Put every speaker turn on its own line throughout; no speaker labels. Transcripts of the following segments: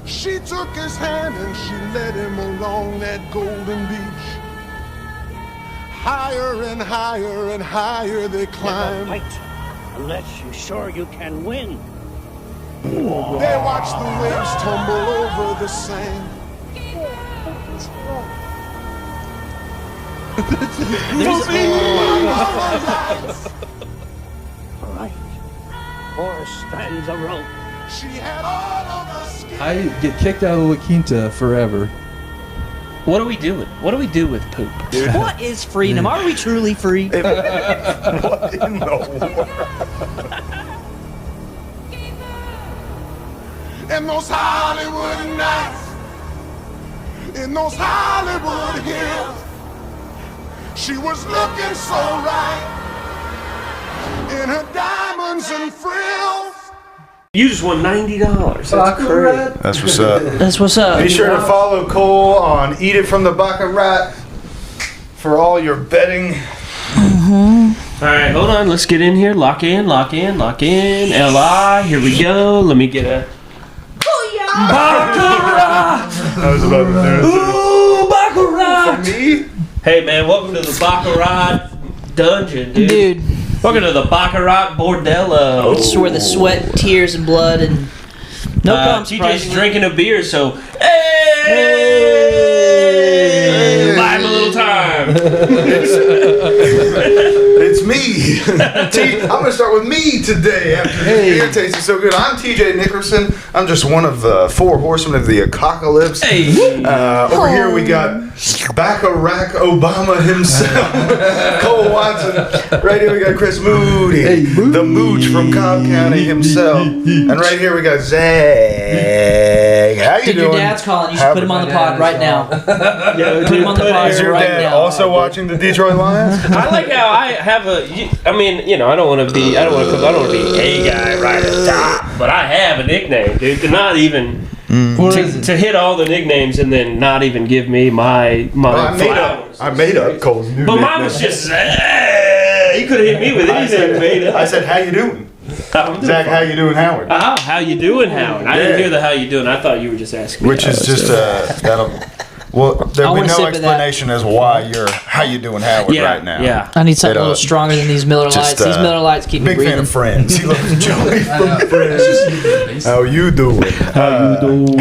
She took his hand and she led him along that golden beach. Higher and higher and higher they climbed.
Never fight unless you're sure you can win.
They watched the waves tumble over the sand.
All right. 4 strands of rope.
She had all of the skin.
I get kicked out of La Quinta forever.
What are we doing? What do we do with poop?
What is freedom? Are we truly free?
What in the world?
In those Hollywood nights, in those Hollywood hills, she was looking so right in her diamonds and frills.
You just won $90. That's crazy.
That's what's up.
That's what's up.
Be sure to follow Cole on Eat It From the Baccarat for all your betting.
All right, hold on. Let's get in here. Lock in. LI. Here we go. Let me get a Baccarat.
I was about to do it.
Ooh, Baccarat.
For me?
Hey, man, welcome to the Baccarat dungeon, dude. Welcome to the Baccarat Bordello.
It's where the sweat, tears, and blood and no problems.
TJ's drinking a beer, so hey, buy him a little time.
It's me. I'm going to start with me today after this beer tasting so good. I'm TJ Nickerson. I'm just one of the 4 horsemen of the apocalypse.
Hey.
Over here we got Baccarat Obama himself, Cole Watson. Right here we got Chris Moody, the mooch from Cobb County himself. And right here we got Zach. How you
Dude,
doing?
your dad's calling. You should put him on the pod right now. Put him on the pod
Is your
right
dad
now.
also watching the Detroit Lions?
I like how I have I mean, I don't want to be a guy right at the top, but I have a nickname, dude. To not even to hit all the nicknames and then not even give me my flowers.
I made up Cole's new
But mine was just, he could have hit me with anything.
I said, how you doing? Zach, how you doing, Howard?
Oh, how you doing, Howard? I didn't hear the how you doing. I thought you were just asking me.
Which is just that'll. Well, there'll be no explanation as why you're how you doing, Howard, right now.
Yeah.
I need something a little stronger than these Miller Lights. These Miller Lights keep me
big
breathing.
fan of Friends. He loves Joey from Friends. How you doing?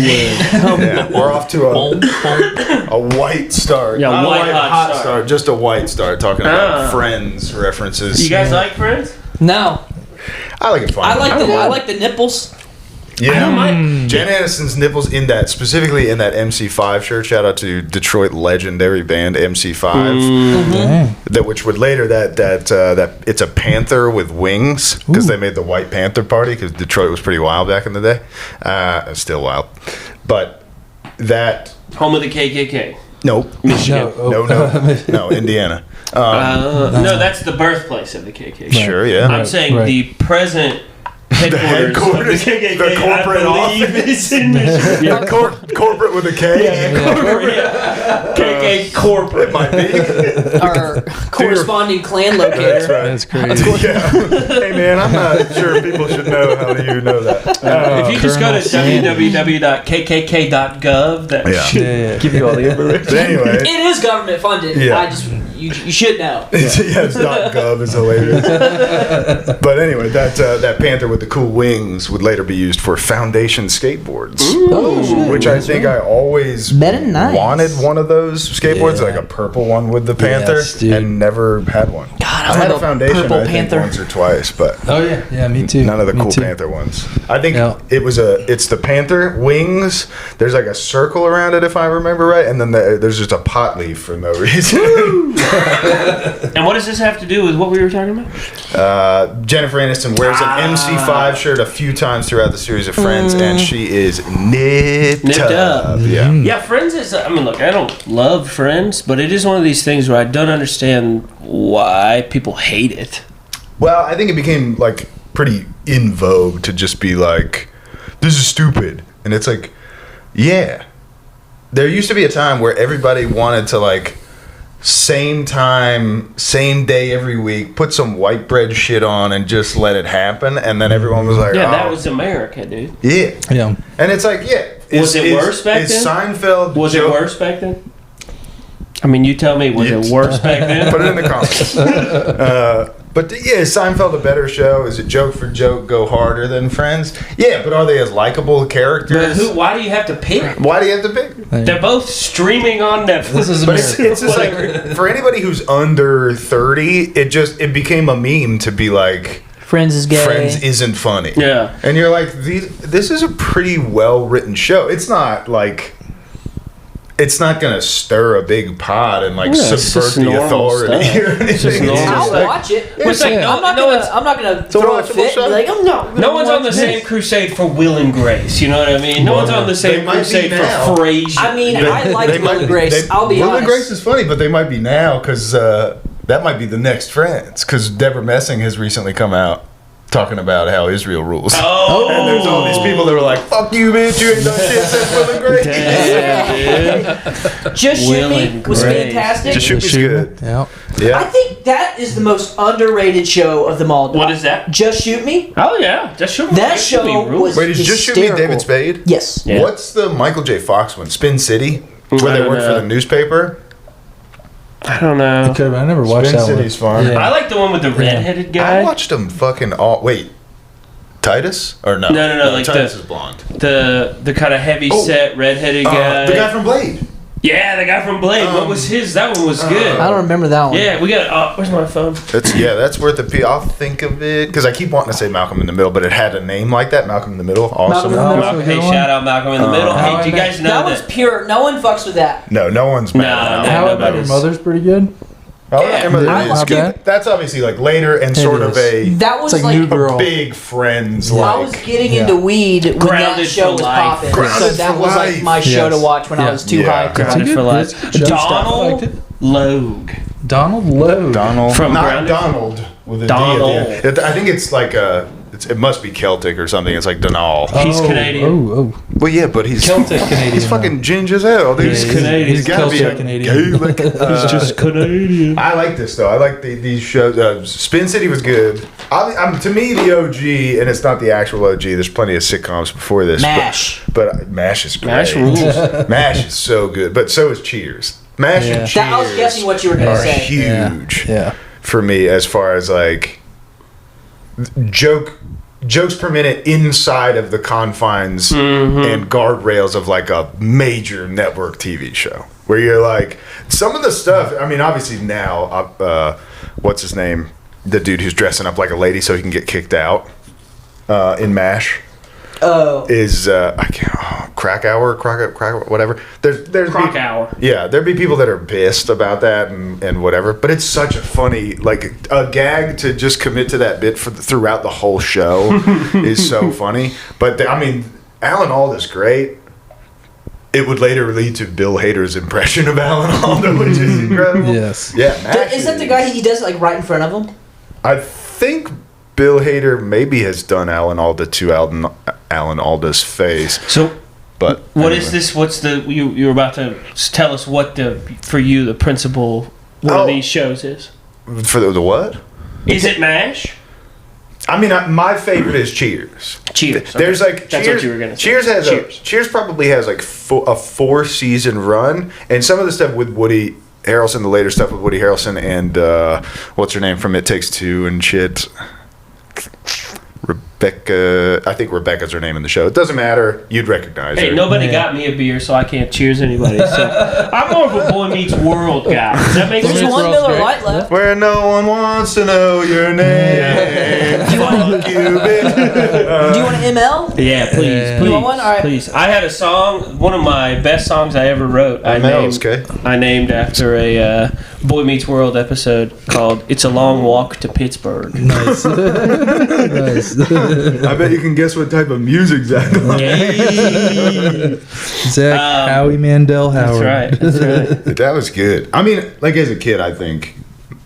Yeah, we're off to a white start.
Yeah,
Not a
white hot start.
Just a white start. Talking about Friends references.
You guys like Friends?
No,
I like it fine.
I like the nipples.
Yeah, Jan Aniston's nipples in that, specifically in that MC5 shirt. Shout out to Detroit legendary band MC5, that which would later that it's a panther with wings because they made the White Panther Party because Detroit was pretty wild back in the day, still wild, but that
Home of the KKK.
nope,
Michigan.
no, Indiana.
No, that's the birthplace of the KKK.
Sure, yeah.
I'm saying the present headquarters of the KKK,
the corporate
I believe is in Michigan.
Yeah, corporate with a K.
KK corporate.
It might be.
Our corresponding clan locator.
That's crazy.
Yeah. Hey man, I'm not sure people should know how you know that.
If you just go to www.kkk.gov, that should give you all the information.
But anyway,
It is government funded.
Yeah.
You should know.
it's .gov is hilarious. But anyway, that panther with the cool wings would later be used for foundation skateboards. Which I think I always
Very nice.
wanted one of those skateboards, like a purple one with the panther, and never had one.
God, I
had a
love
foundation
purple
I think
panther.
once or twice, but
Yeah, me too.
none of the
Me
cool
too.
panther ones. I think it's the panther wings. There's like a circle around it if I remember right, and then there's just a pot leaf for no reason.
And what does this have to do with what we were talking about?
Jennifer Aniston wears an MC5 shirt a few times throughout the series of Friends, and she is nipped up. Yeah.
Yeah, Friends is, I mean, look, I don't love Friends, but it is one of these things where I don't understand why people hate it.
Well, I think it became like pretty in vogue to just be like, this is stupid. And it's like, yeah. There used to be a time where everybody wanted to like same time, same day every week, put some white bread shit on and just let it happen. And then everyone was like,
Yeah,
oh.
that was America, dude.
Yeah.
Yeah.
And it's like, yeah,
Was it worse back
is
then?
Seinfeld
Was it worse back then? I mean, you tell me. Was it worse back then?
Put it in the comments. But yeah, is Seinfeld a better show? Is it joke for joke go harder than Friends? Yeah, but are they as likable characters?
But why do you have to pick?
Why do you have to pick?
They're both streaming on Netflix.
This is
But
America.
it's just like for anybody who's under 30, it became a meme to be like
Friends is gay.
Friends isn't funny.
Yeah.
And you're like, this is a pretty well written show. It's not like it's not gonna stir a big pot and like subvert the authority or anything.
I'll watch it.
It's like
I'm not gonna throw a fit and be like, I'm not.
No one's on the same crusade for Will and Grace. You know what I mean? No one's on the same crusade for Frasier.
I mean, I like Will and Grace. I'll be honest.
Will and Grace is funny, but they might be now because that might be the next Friends. Because Deborah Messing has recently come out talking about how Israel rules.
Oh,
and there's all these people that were like, "Fuck you, bitch! You ain't done shit since Will and Grace."
Damn,
Just Shoot Me was fantastic.
Just Shoot Me's good.
Yeah.
Yeah.
I think that is the most underrated show of them all.
What is that?
Just Shoot Me.
Oh yeah, Just Shoot Me.
That show was
Wait, is Just Shoot Me David Spade?
Yes.
Yeah.
What's the Michael J. Fox one? Spin City, where they
don't
work for
know.
the newspaper.
I don't know.
I never watched
Spin
that
City's
one.
fun.
Yeah.
I like the one with the redheaded guy.
I watched them fucking all. Wait, Titus or no?
No, like
Titus
the-
is blonde.
The kind of heavy set redheaded guy.
The guy from Blade.
Yeah, the guy from Blade. What was his? That one was good.
I don't remember that one.
Yeah, we got. Where's my phone?
That's worth a P. I'll think of it because I keep wanting to say Malcolm in the Middle, but it had a name like that. Malcolm in the Middle. Awesome.
Malcolm in the Middle.
Hey, shout out Malcolm in the Middle. Hey, do you guys know
That was pure. No one fucks with that.
No one's mad.
No,
How
no,
About Your Mother's pretty good.
How About Your Mother
I
is
like
good.
that.
That's obviously like later and sort of a
That was
It's like New Girl.
big Friends
I was
like.
getting into weed when
Grounded
that show
for
was
life.
popping. So
Grounded
that
for
was like
life.
my show to
Yes.
watch when I
Yeah.
was too
Yeah.
high.
Grounded for Life.
good show. I
Donald
liked it.
Logue.
Donald Lowe.
Donald,
From
not
Grounded.
Donald with a D
Donald.
at the end. I think it's like it must be Celtic or something. It's like Donald.
He's Canadian.
Oh.
Well, yeah, but he's
Celtic Canadian.
He's fucking ginger as hell, dude.
He's Canadian.
He's gotta be a
Celtic Canadian.
Gaelic.
He's just Canadian.
I like this though. I like these shows. Spin City was good. To me, the OG, and it's not the actual OG. There's plenty of sitcoms before this.
MASH.
But MASH is great.
MASH rules.
MASH is so good. But so is Cheers. MASH and Cheers
That, I was guessing what you were going
are
to say.
huge
Yeah.
for me as far as like jokes per minute inside of the confines and guardrails of like a major network TV show where you're like some of the stuff. I mean, obviously now, what's his name? The dude who's dressing up like a lady so he can get kicked out in MASH. Is I can't Krakauer, whatever. There's
Krakauer.
Yeah, there'd be people that are pissed about that and whatever. But it's such a funny like a gag to just commit to that bit throughout the whole show is so funny. But I mean, Alan Alda's great. It would later lead to Bill Hader's impression of Alan Alda, which is incredible.
Yes.
Yeah, MASH
Is that the guy he does it like right in front of him?
I think Bill Hader maybe has done Alan Alda to Alan Alda's face.
So,
but
what is this? What's the you were about to tell us what for you the principal one of these shows is?
For the what?
Is it MASH?
I mean, my favorite is Cheers.
Cheers.
There's like
That's
Cheers,
what you were gonna say.
Cheers probably has like a 4-season run, and some of the stuff with Woody Harrelson, the later stuff with Woody Harrelson and what's her name from It Takes Two and shit. Rebecca, I think Rebecca's her name in the show. It doesn't matter. You'd recognize
Hey,
her.
nobody got me a beer, so I can't cheers anybody. So I'm more of a Boy Meets World guy. Does that make
There's
sense?
one Miller Lite left.
Where no one wants to know your name. Fuck you, bitch.
Do you want an ML?
Yeah, please.
You want one? All right.
Please. I had a song, one of my best songs I ever wrote. I named after a Boy Meets World episode called "It's a Long Walk to Pittsburgh."
Nice. Nice.
I bet you can guess what type of music Zach likes.
Yay.
Zach Howie Mandel Howard.
That's right.
That was good. I mean, like as a kid, I think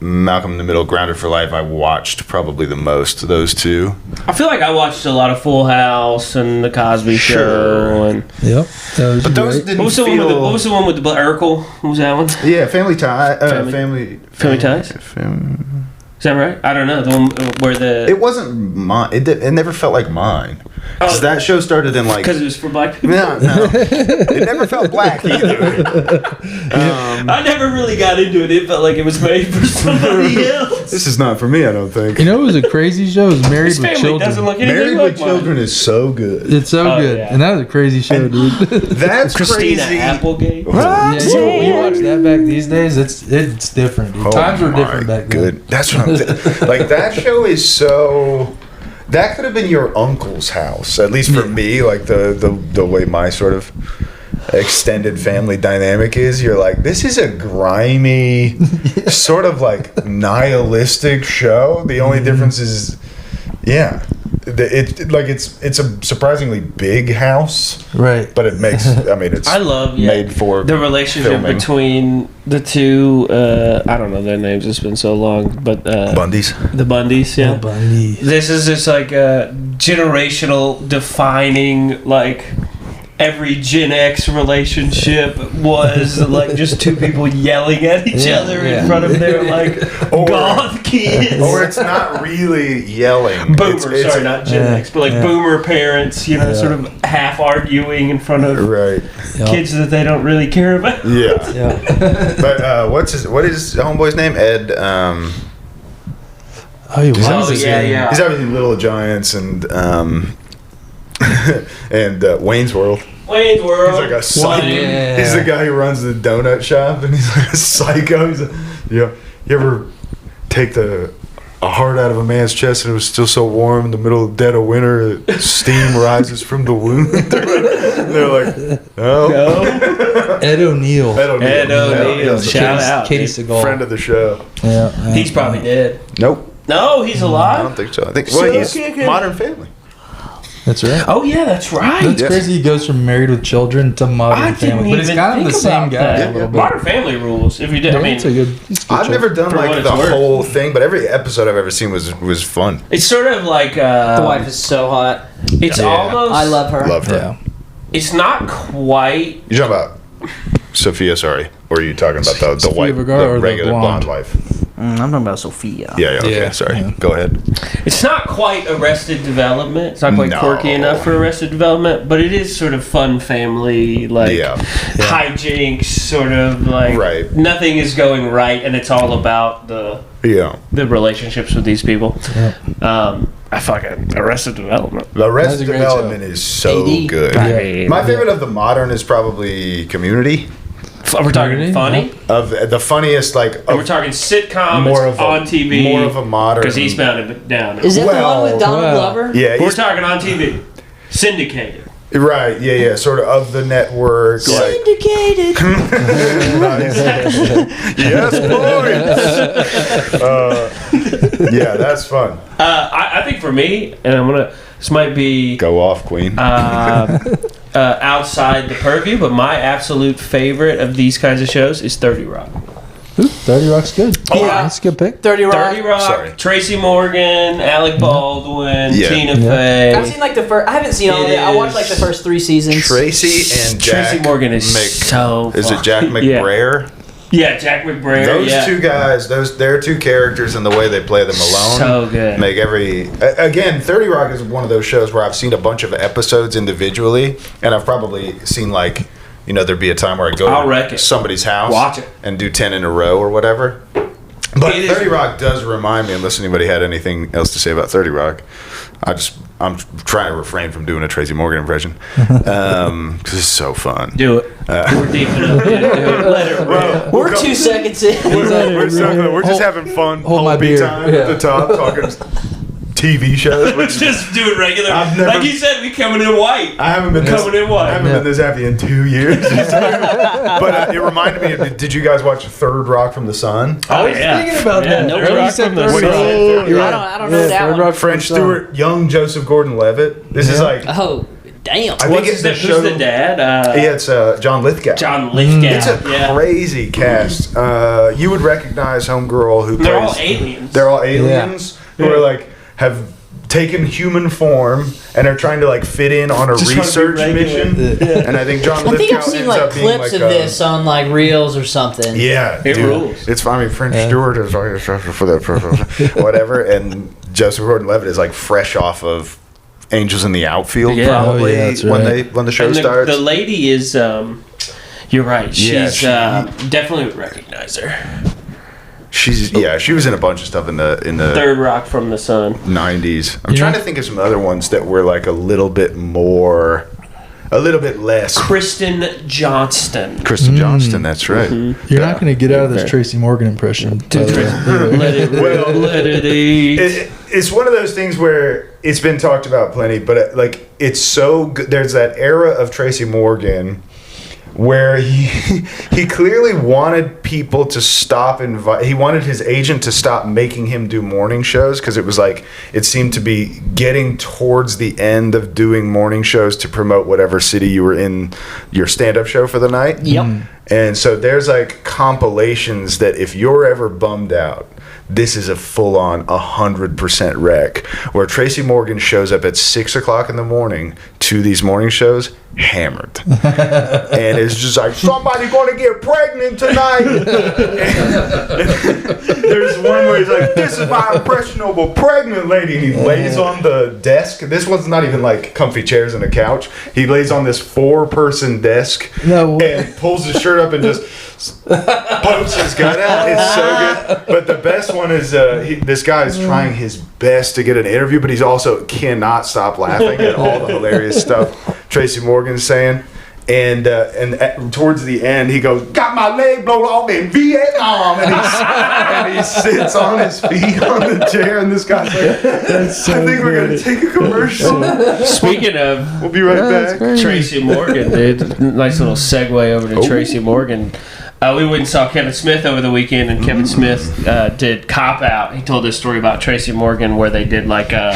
Malcolm in the Middle, Grounded for Life, I watched probably the most of those two.
I feel like I watched a lot of Full House and The Cosby Show. And
Yep. That was
But those
great.
didn't
what was the
feel...
one with the one with the Urkel? What was that one?
Yeah, Family Ties.
Family Ties? Is that right? I don't know. The one where the
It wasn't mine. It never felt like mine. 'Cause that show started in like.
Because it was for black people.
No. It never felt black either.
I never really got into it. It felt like it was made for somebody else.
This is not for me, I don't think.
You know, it was a crazy show. It was Married
His
with
family
Children.
doesn't look anything
Married
like
with Children is so good.
It's so good,
yeah.
and that was a crazy show, dude.
That's
Christina
crazy.
Applegate.
Yeah, you watch that back these days, it's different, dude. Times were different back then.
Good. That's what I'm like. That show is so. That could have been your uncle's house, at least for me. Like the way my sort of extended family dynamic is. You're like, this is a grimy, sort of like nihilistic show. The only difference is, it's a surprisingly big house,
Right.
but it makes. I mean, it's.
I love
made for
the relationship
filming.
between the two. I don't know their names. It's been so long, but
Bundys.
the Bundys. Yeah,
Bundy.
this is just like a generational defining like. Every Gen X relationship was like just two people yelling at each other in front of their like goth kids.
Or it's not really yelling.
Boomer,
It's
not Gen X, but like boomer parents, sort of half arguing in front of
right.
kids that they don't really care about.
Yeah.
Yeah.
But what is homeboy's name? Ed.
Oh, he was.
yeah.
He's obviously Little Giants and and Wayne's World.
Wayne's World.
He's like a psycho.
Yeah.
He's the guy who runs the donut shop, and he's like a psycho. He's like, you ever take a heart out of a man's chest and it was still so warm in the middle of dead of winter, steam rises from the wound? They're like, no.
Ed O'Neill.
Ed O'Neill. Shout out.
Katie
dude.
Seagal.
Friend of the show.
Yeah.
He's probably dead.
Nope.
No, he's
I
alive.
don't think so. I think he's
okay.
Modern Family.
That's right.
Oh yeah, that's right.
That's crazy. He goes from Married with Children to Modern
I didn't
Family, but it's
even
kind of the
think
same
about
guy
that.
a little bit.
Modern Family rules. If you did, I mean,
it's a good
I've
show.
never done
For what
like
it's
the
worth.
whole thing, but every episode I've ever seen was fun.
it's sort of like
The wife is so hot.
It's
Yeah.
almost.
I love her.
Love her.
Yeah.
It's not quite.
You're talking about Sophia, sorry. Or are you talking about the
Sofia
white,
Vergara or
the
the
regular blonde
blonde?
wife?
I'm talking about Sophia.
Yeah, okay,
Yeah.
sorry.
Yeah.
Go ahead.
It's not quite Arrested Development. It's not quite
No.
quirky enough for Arrested Development, but it is sort of fun family, like
Yeah.
hijinks, sort of like
Right.
nothing is going right, and it's all about the
Yeah.
relationships with these people. I fucking Arrested Development.
The Arrested
That's a great
Development is so
AD.
good.
Yeah.
My favorite of the modern is probably Community.
We're talking
Community?
funny.
Of the funniest, like
And we're talking sitcom.
more
It's
of a,
on TV.
more of a modern.
because he's bound it down.
Is that the one
Well,
with Donald Glover?
Yeah,
We're
he's,
talking on TV. Syndicated.
right. Yeah, sort of the network. Like,
Syndicated.
yes, boys. Yeah, that's fun.
I think for me, and this might be
Go off, Queen.
outside the purview, but my absolute favorite of these kinds of shows is 30 Rock.
30 Rock's good.
Yeah.
That's a good pick.
30 Rock.
30 Rock,
Sorry.
Tracy Morgan, Alec Baldwin,
Yeah.
Tina
Yeah.
Fey.
I've seen like the first. I haven't seen all of it. I watched like the first 3 seasons.
Tracy and Jack.
Tracy Morgan is so
Is it Jack
funny. Yeah.
McBrayer?
Yeah, Jack McBrayer.
Those
yeah.
two guys, their two characters and the way they play them alone,
So good.
make again. 30 Rock is one of those shows where I've seen a bunch of episodes individually, and I've probably seen like, there'd be a time where I go
I'll
to
wreck it.
somebody's house,
Watch it.
and do 10 in a row or whatever. But
It is-
30 Rock does remind me, unless anybody had anything else to say about 30 Rock, I'm trying to refrain from doing a Tracy Morgan impression because it's so fun.
Do it. We're deep enough. Do it. Let it rip.
We're 2 seconds in.
We're just having fun.
hold my
whole
beer.
time at the top talking TV shows.
Let's just do it regular.
I've never-
Like you said, we coming in white.
I haven't been
Coming in white.
I haven't been this happy in 2 years. But it reminded me of. Did you guys watch Third Rock from the Sun?
Oh, yeah.
Thinking about
Yeah,
that.
no
Earlier
Rock
you said
from the
Third
Sun.
Rock.
I don't know that
Third
one.
Rock
French
from the Sun.
Stewart, young Joseph Gordon-Levitt. This is like.
Oh, damn.
I think
What's
it's the
who's
show.
the dad?
Yeah, it's John Lithgow.
John Lithgow.
It's a crazy cast. You would recognize Homegirl who
They're
plays.
all aliens.
They're all aliens who are like have taken human form and are trying to like fit in on a
Just trying to be
research
regular.
mission. And I think John
I
Lithgow
think I've seen
ends
like
up being
clips
like
of this on like reels or something.
Yeah,
It
dude.
rules.
It's fine. I mean, French Stewart is for that whatever, and Joseph Gordon-Levitt is like fresh off of Angels in the Outfield,
Yeah.
probably
that's
when
right.
when the show
And
starts.
the lady is, you're right.
Yeah,
She's definitely would recognize her.
She was in a bunch of stuff in the
Third Rock from the Sun.
90s. I'm trying to think of some other ones that were like a little bit less.
Kristen Johnston.
Kristen Johnston, that's right.
You're not going to get out of this Tracy Morgan impression.
Let it eat.
It's one of those things where it's been talked about plenty, but like it's so good. There's that era of Tracy Morgan where he clearly wanted people to stop he wanted his agent to stop making him do morning shows, because it was like it seemed to be getting towards the end of doing morning shows to promote whatever city you were in your stand-up show for the night.
Yep.
And so there's like compilations that if you're ever bummed out, this is a full-on 100% wreck, where Tracy Morgan shows up at 6 o'clock in the morning to these morning shows hammered. And it's just like, somebody gonna get pregnant tonight. There's one where he's like, this is my impressionable pregnant lady. And he lays on the desk. This one's not even like comfy chairs and a couch. He lays on this 4-person desk and pulls his shirt up and just pokes his gun out. It's so good. But the best one is this guy is trying his best to get an interview, but he's also cannot stop laughing at all the hilarious stuff Tracy Morgan's saying. And towards the end, he goes, got my leg blown off in Vietnam. And he sits on his feet on the chair. And this guy's like, I think we're going to take a commercial.
Speaking of,
We'll be right back.
Tracy Morgan, dude. Nice little segue over to Tracy Morgan. We went and saw Kevin Smith over the weekend, and Kevin Smith did Cop Out. He told this story about Tracy Morgan where they did like a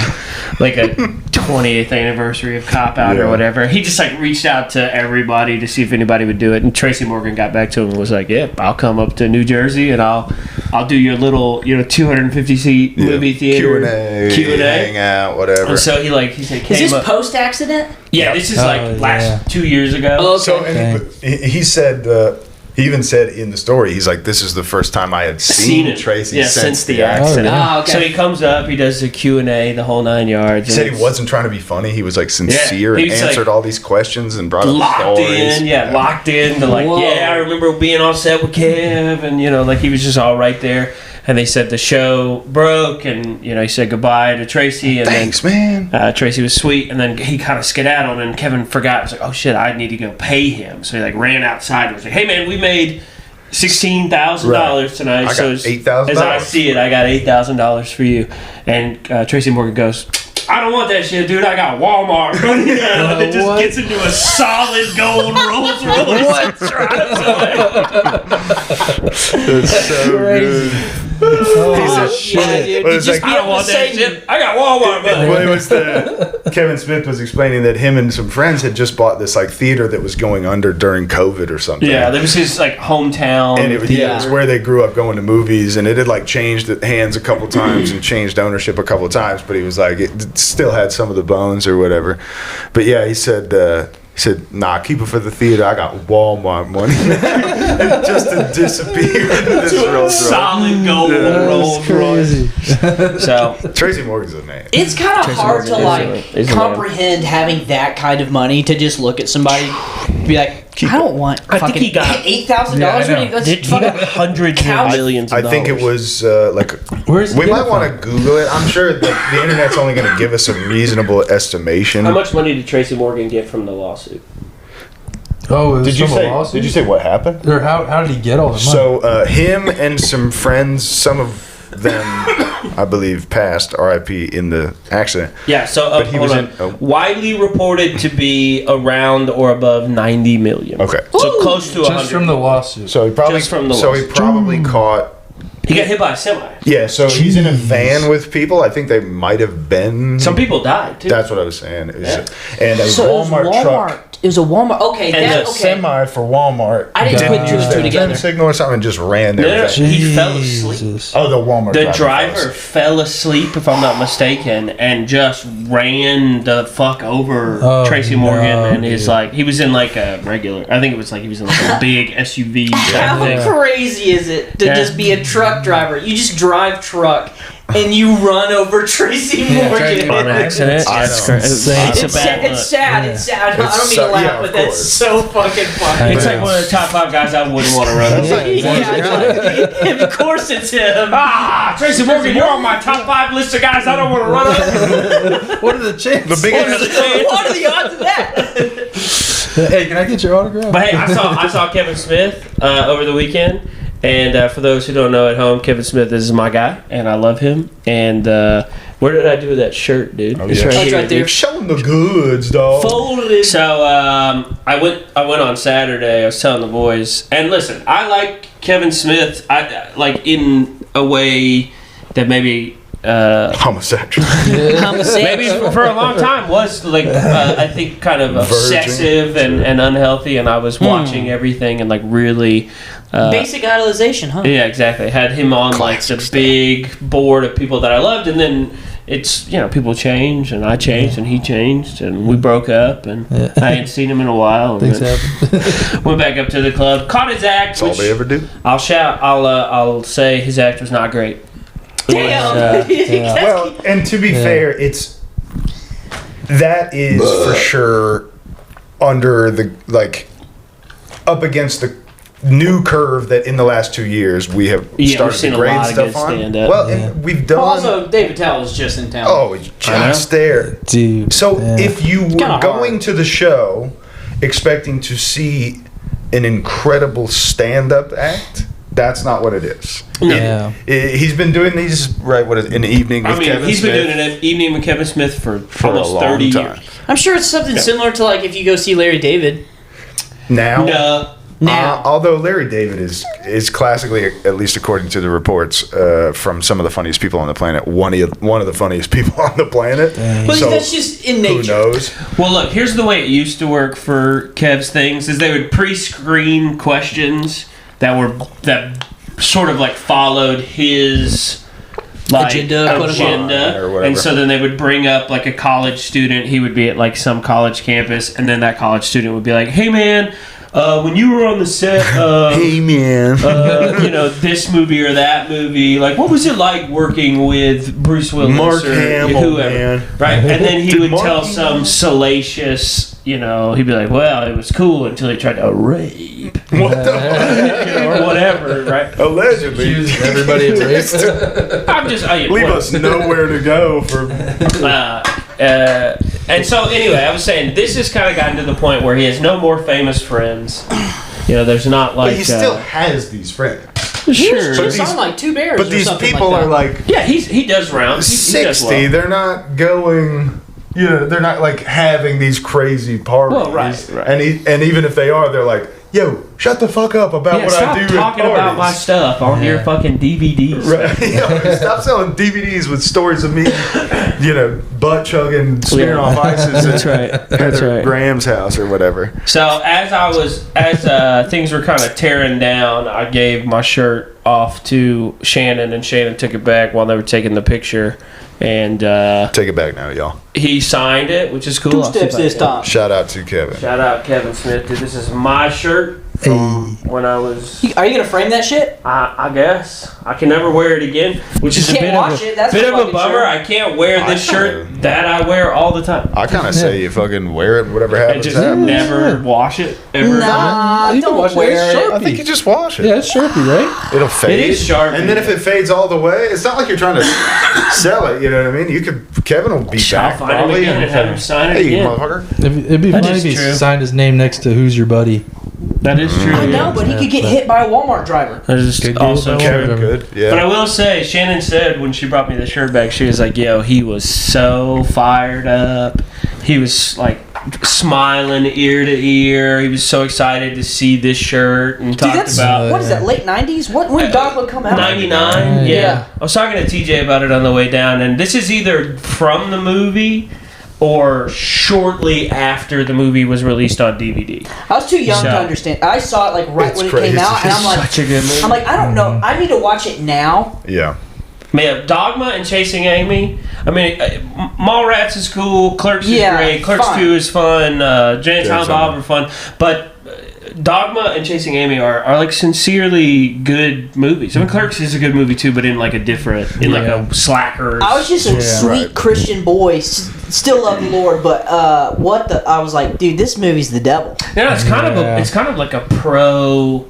20th anniversary of Cop Out or whatever. He just like reached out to everybody to see if anybody would do it, and Tracy Morgan got back to him and was like, "Yeah, I'll come up to New Jersey and I'll do your little 250 seat movie theater Q&A,
hang out, whatever."
And so he said,
Is this post accident?
Yeah, this is last 2 years ago.
Oh, okay.
So and he said. He even said in the story, he's like, this is the first time I had seen Tracy since the accident.
Oh, okay.
So he comes up, he does the Q&A, the whole 9 yards.
He said he wasn't trying to be funny. He was like sincere
he
and
was,
answered all these questions and brought up
locked
stories.
locked in to I remember being all set with Kev, and he was just all right there. And they said the show broke, and he said goodbye to Tracy. And
Thanks, man.
Tracy was sweet, and then he kind of skedaddled, and Kevin forgot. He was like, "Oh shit, I need to go pay him." So he ran outside and was like, "Hey man, we made $16,000 tonight.
I got $8,000.
As I see it, I got $8,000 for you." And Tracy Morgan goes, "I don't want that shit, dude. I got Walmart." It just gets into a solid gold Rolls Royce. What?
That's so good. Piece of shit. But it's like,
I don't want that shit. I got Walmart money.
Well, it was Kevin Smith was explaining that him and some friends had just bought this like theater that was going under during COVID or something.
Yeah, that was his like hometown.
And it was where they grew up going to movies, and it had like changed hands a couple times and changed ownership a couple times, but he was like, it still had some of the bones or whatever. But yeah, he said, nah, keep it for the theater. I got Walmart money. And just to disappear into this
solid gold Rolls Royce. So
Tracy Morgan's a man.
It's kind of hard to
is a
comprehend having that kind of money to just look at somebody, be like, I don't want.
I think he got
$8,000.
He got hundreds of millions of
I think it
dollars.
was we might want to Google it. I'm sure that the internet's only going to give us a reasonable estimation.
How much money did Tracy Morgan get from the lawsuit?
Oh,
Did you say what happened?
Or how did he get all the money?
So him and some friends, some of them, I believe, passed R.I.P. in the accident.
Yeah, so
But he was
widely reported to be around or above 90 million.
Okay.
So close to 100.
just from the lawsuit.
So he probably
Just from the
caught.
He got hit by a semi.
Yeah, so he's in a van with people. I think they might have been.
Some people died too.
That's what I was saying. It was, and a
So
Walmart truck.
It was a Walmart. Okay,
And
that's
the
okay.
Semi for Walmart.
I didn't put two and two together.
Turn signal or something and just ran there.
No, he fell asleep.
Oh, the Walmart
The driver fell asleep, if I'm not mistaken, and just ran the fuck over Tracy Morgan and his he was in like a regular. I think it was like he was in like a big SUV.
How crazy is it to just be a truck truck driver. You just drive truck and you run over Tracy Morgan.
On accident.
That's crazy.
It's a bad look.
It's sad. It's sad. I don't mean to laugh, but that's so fucking funny.
It's like one of the top 5 guys I wouldn't want to run over.
Yeah, of course it's him.
Tracy Morgan, you're on my top 5 list of guys I don't want to run over.
What are the chances?
The biggest.
What are the odds of that?
Hey, can I get your autograph?
But hey, I saw Kevin Smith over the weekend. And for those who don't know at home, Kevin Smith is my guy, and I love him. And where did I do with that shirt, dude?
Oh,
It's
yeah.
right
It's
here.
right there.
You're showing the goods, dog.
Folded.
So I went on Saturday. I was telling the boys, and listen, I like Kevin Smith. I like in a way that maybe
Homosexual.
maybe for a long time was like I think kind of obsessive and unhealthy. And I was watching everything and like really.
Basic idolization, huh?
Yeah, exactly. Had him on
Classic
like the big board of people that I loved, and then it's people change, and I changed, and he changed, and we broke up, and I hadn't seen him in a while. And
Things happen.
went back up to the club, caught his act.
That's all
which
they ever do.
I'll say his act was not great.
Damn.
Well, and to be fair, that is for sure under the up against the new curve that in the last 2 years we have started
seen
to
a
grade
lot of
stuff
good
on.
stand-up.
Well, and we've done.
Also, David Tell was just in town.
Oh, it's just there.
Dude.
So if you were
kinda
going
hard.
to the show expecting to see an incredible stand-up act, that's not what it is.
Yeah.
He's been doing these an evening with Kevin
he's
Smith
been doing an evening with Kevin Smith for
a
almost
long
30
time.
years.
I'm sure it's something similar to like if you go see Larry David.
Now,
Now.
although Larry David is classically, at least according to the reports from some of the funniest people on the planet, one of the funniest people on the planet.
But
So,
that's just in
who
nature.
knows?
Well, look, here's the way it used to work for Kev's things: is they would pre-screen questions that sort of like followed his
Agenda, quote unquote.
Or whatever.
And so then they would bring up like a college student. He would be at like some college campus, and then that college student would be like, "Hey, man." When you were on the set of,
Hey man,
this movie or that movie, like, what was it like working with Bruce Willis
Mark
or
Hamill,
whoever,
man.
right? And then he
Did
would
Mark
tell
Hamill-
some salacious, he'd be like, well, it was cool until he tried to rape,
what the
or whatever, right?
allegedly?
Accusing everybody of rape.
I'm just,
Leave us nowhere to go for.
And so anyway, I was saying this has kind of gotten to the point where he has no more famous friends. There's not like.
But he still has these friends.
Sure.
Just
these-
on like 2 Bears.
But
or
these
something
people
like
are
that.
like
Yeah, he does rounds. He does
60.
well.
They're not going. They're not like having these crazy parties.
Well, right.
And even if they are, they're like, "Yo, shut the fuck up about what
stop
I do
talking
at parties."
about my stuff on your fucking DVDs.
Right. Stop selling DVDs with stories of me, butt chugging, smearing off ices
That's right.
at
That's right.
Graham's house or whatever.
So as things were kind of tearing down, I gave my shirt off to Shannon, and Shannon took it back while they were taking the picture, and
Take it back now, y'all.
he signed it, which is cool.
2
I'll see
steps
if I
this
can-
time.
Shout out to Kevin.
Shout out Kevin Smith, dude. This is my shirt from when I was.
Are you gonna frame that shit?
I guess I can never wear it again, which is
You
a
can't
bit
wash
of
it, that's
a bit
the
of a
fucking
bummer.
shirt.
I can't wear this shirt
kinda-
that I wear all the time.
I kind of say you fucking wear it, whatever
And
happens,
just
happens.
never wash it ever.
Nah,
You can
don't
wash it.
wear
It's
it.
I think you just wash it.
Yeah, it's Sharpie, right?
It'll fade.
It is Sharpie.
And then if it fades all the way, it's not like you're trying to sell it. You know what I mean? Kevin will be
I'll
back
find him
probably
again and have him sign it
Hey, you
again.
motherfucker.
It'd be
That
funny
is
if he
true.
signed his name next to "Who's Your Buddy."
That is true.
I know, but he could get hit by a Walmart driver.
That is
Good
also
deal,
true.
though.
Kevin could. Yeah.
But I will say, Shannon said when she brought me the shirt back, she was like, "Yo, he was so fired up. He was like smiling ear to ear. He was so excited to see this shirt and
Dude,
talked
that's
about."
what is that? Late 90s? When did Dogma come out?
99, yeah.
Yeah.
I was talking to TJ about it on the way down, and this is either from the movie or shortly after the movie was released on DVD.
I was too young
So-
to understand. I saw it like right
It's
when it
crazy.
came out, and I'm like,
Such a good movie.
I'm like, I don't know. I need to watch it now.
Yeah.
Man, Dogma and Chasing Amy. I mean, Mallrats is cool. Clerks
Yeah,
is great. Clerks
fun.
2 is fun. Janet
James
Silent Bob are fun. But Dogma and Chasing Amy are like sincerely good movies. I mean, Clerks is a good movie too, but in like a different, like a Slackers.
I was just a sweet Christian boy, still love the Lord, but I was like, dude, this movie's the devil.
Yeah, it's kind of like a pro.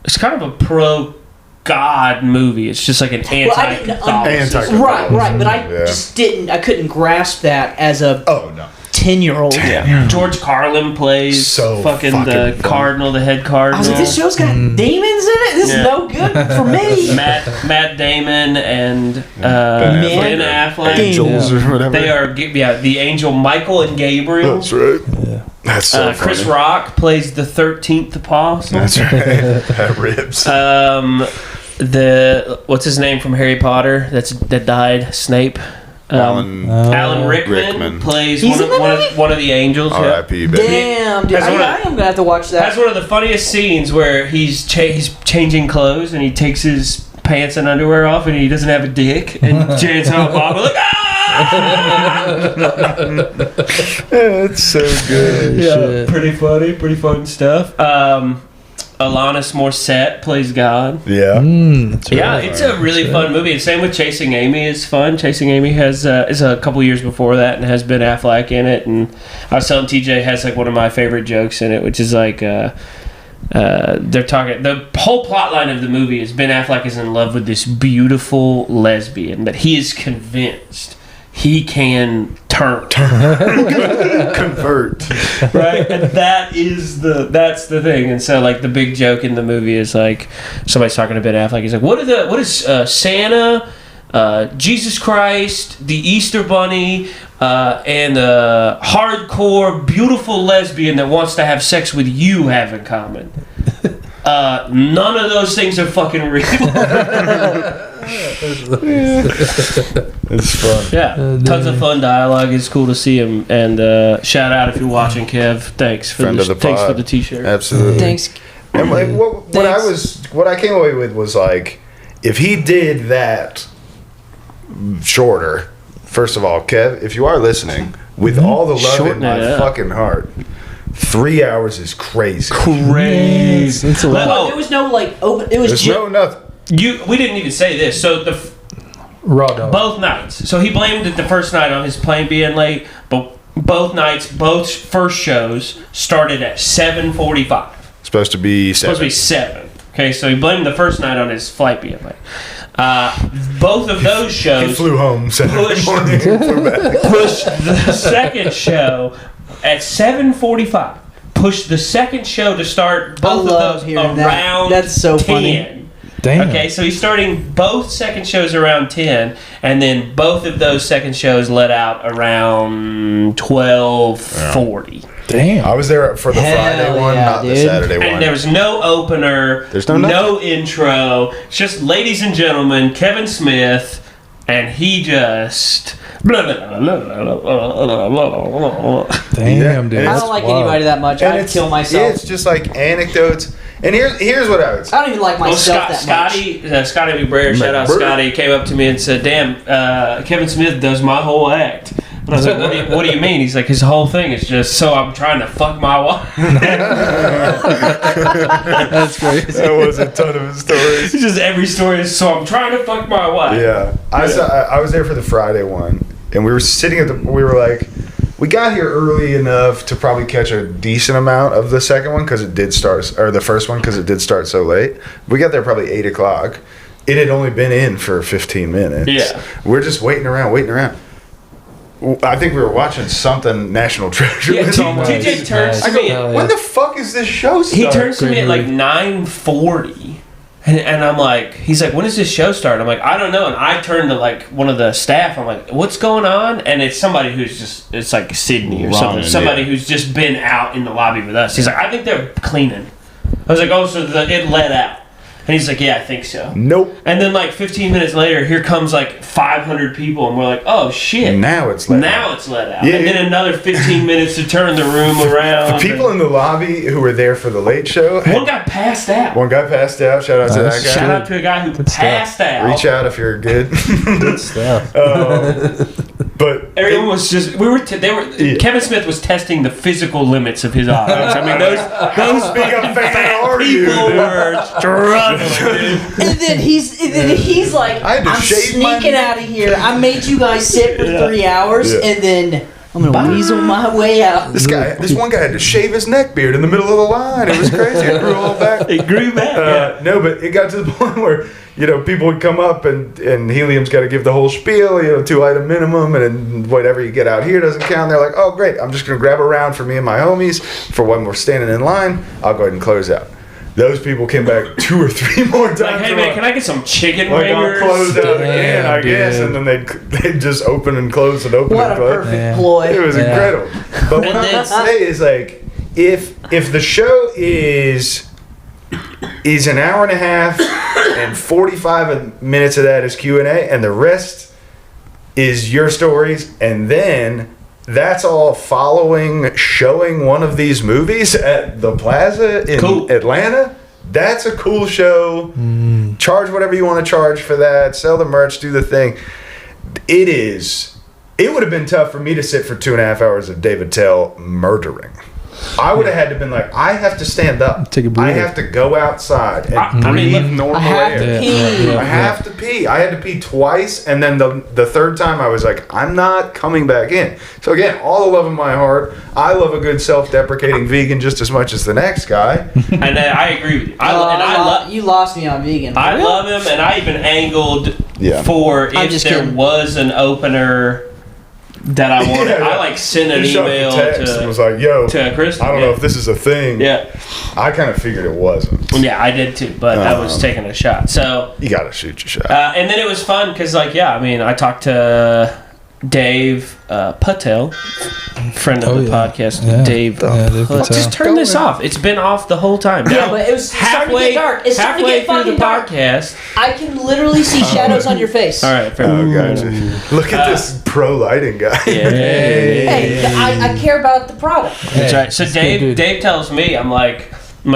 It's kind of a pro God movie. It's just like an anti-Catholicism.
Right, but I just I couldn't grasp that as a 10-year-old.
Yeah. George Carlin plays the cardinal, the head cardinal.
I was like, this show's got demons in it? This is no good for me.
Matt Damon and Ben Affleck.
Angels or whatever.
They are, the angel Michael and Gabriel.
That's right. Yeah. That's so
Chris Rock plays the 13th apostle.
That's right. That rips.
What's his name from Harry Potter that died? Snape. Alan Rickman plays one of the angels.
R.I.P.
Damn, dude, I am gonna have to watch that.
That's one of the funniest scenes where he's changing clothes and he takes his pants and underwear off and he doesn't have a dick and Jay and Silent Bob are like,
it's so good.
Yeah, pretty funny, pretty fun stuff. Alanis Morissette plays God.
Yeah.
It's a really fun movie. And same with Chasing Amy is fun. Chasing Amy is a couple years before that and has Ben Affleck in it. And I was telling TJ has like one of my favorite jokes in it, which is like they're talking. The whole plot line of the movie is Ben Affleck is in love with this beautiful lesbian that he is convinced he can
convert,
right? And that's the thing. And so like the big joke in the movie is like somebody's talking to Ben Affleck. He's like, what is Santa, Jesus Christ, the Easter Bunny, and a hardcore beautiful lesbian that wants to have sex with you have in common? None of those things are fucking real.
It's fun.
Yeah, tons of fun dialogue. It's cool to see him. And shout out if you're watching, Kev. Thanks for thanks for the t-shirt.
Absolutely.
Thanks.
And like what I came away with was like, if he did that shorter. First of all, Kev, if you are listening, with all the love in my fucking heart, 3 hours is crazy.
It's a lot. There was no like open. It was
nothing.
We didn't even say this. So both nights. So he blamed it the first night on his plane being late, but both nights, both first shows started at 7:45.
Supposed to be
7. Okay, so he blamed the first night on his flight being late. Both of those shows
he flew home Saturday morning and flew back.
Pushed the second show at 7:45. Pushed the second show to start both of those around
That's so
10.
funny.
Damn.
Okay, so he's starting both second shows around 10, and then both of those second shows let out around 12:40.
Damn.
I was there for the Friday one, not the Saturday one.
And there was no opener.
There's
no intro. It's just, ladies and gentlemen, Kevin Smith, and he just...
Damn, dude.
I don't like anybody that much. I'd kill myself.
It's just like anecdotes. And here's what I would say.
I don't even like myself that much.
Scotty McBrayer, shout out Scotty, came up to me and said, damn, Kevin Smith does my whole act. And I was like, what do you mean? He's like, his whole thing is just, so I'm trying to fuck my wife.
That's crazy.
That was a ton of his stories.
Just every story is, so I'm trying to fuck my wife.
Yeah. I was there for the Friday one, and we were sitting we were like, we got here early enough to probably catch a decent amount of the second one because it did start, or the first one because it did start so late. We got there probably 8 o'clock. It had only been in for 15 minutes.
Yeah.
We're just waiting around. I think we were watching something National Treasure.
Yeah, TJ turns to me.
When the fuck is this show start?
He turns to me at like 9:40. And I'm like, he's like, when does this show start? I'm like, I don't know. And I turn to like one of the staff. I'm like, what's going on? And it's somebody who's just, it's like Sydney or something. Somebody who's just been out in the lobby with us. He's like, I think they're cleaning. I was like, oh, so it let out. And he's like, yeah, I think so.
Nope.
And then like 15 minutes later, here comes like 500 people. And we're like, oh, shit.
Now it's let out.
Yeah, and then another 15 minutes to turn the room around.
The people in the lobby who were there for the late show.
One guy passed out.
Shout out to that guy.
Shout out to a guy who passed out.
Reach out if you're good.
Good stuff.
But
everyone was just Kevin Smith was testing the physical limits of his audience. I mean, those
big a fan are you?
people were struggling.
And then he's like,
I had to
I'm
shave my
sneaking out of here. I made you guys sit for 3 hours, and then I'm gonna weasel my way out.
This one guy had to shave his neck beard in the middle of the line. It was crazy. It grew all back.
It grew back.
No, but it got to the point where people would come up and Helium's got to give the whole spiel. 2-item minimum, and then whatever you get out here doesn't count. They're like, oh great, I'm just gonna grab a round for me and my homies for when we're standing in line. I'll go ahead and close out. Those people came back 2 or 3 more times.
Like, hey man, can I get some chicken wingers?
I'll close out again, I guess, and then they'd just open and close and open
What
and
a
close.
perfect ploy.
It was incredible. But what I'm gonna say is, like, if the show is an hour and a half and 45 minutes of that is Q&A, and the rest is your stories, and then that's all showing one of these movies at the Plaza in Atlanta. That's a cool show. Charge whatever you want to charge for that. Sell the merch. Do the thing. It would have been tough for me to sit for 2.5 hours of David Tell murdering. I would have had to been like, I have to stand up.
Take a breather.
I have to go outside and breathe normal air. I have to pee. I had to pee twice, and then the third time I was like, I'm not coming back in. So again, all the love in my heart. I love a good self-deprecating vegan just as much as the next guy.
And I agree with you.
You lost me on vegan.
I love him, and I even angled for if there was an opener that I wanted. I sent an email
to was like, yo,
to Chris.
I don't know if this is a thing.
Yeah,
I kind of figured it wasn't.
Yeah, I did too, but I was taking a shot. So
you gotta shoot your shot.
And then it was fun because, I talked to Dave Patel, friend of the podcast. Dave Patel. Just turn this off. It's been off the whole time.
Yeah, but it was starting to get dark. It's starting to get fucking dark.
Podcast.
I can literally see shadows on your face.
All right, fair
enough. Gotcha. Look at this pro lighting guy.
Hey, I care about the product.
That's right. So Dave tells me, I'm like,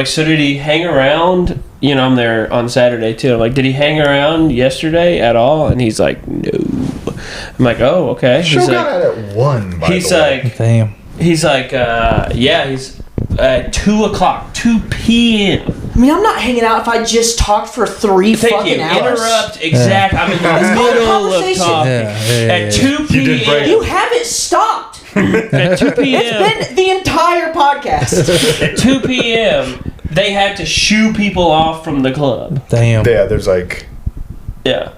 so did he hang around? I'm there on Saturday too. I'm like, did he hang around yesterday at all? And he's like, no. I'm like, oh, okay.
Show got out at 1.
He's like, damn. He's like, he's at 2 o'clock, 2 p.m.
I mean, I'm not hanging out if I just talked for 3 fucking hours.
Interrupt. Exactly. I'm in the middle of talking. At 2 p.m.
You haven't stopped.
At 2 p.m.
It's been the entire podcast.
At 2 p.m. they had to shoo people off from the club.
Damn.
Yeah, there's like...
Yeah.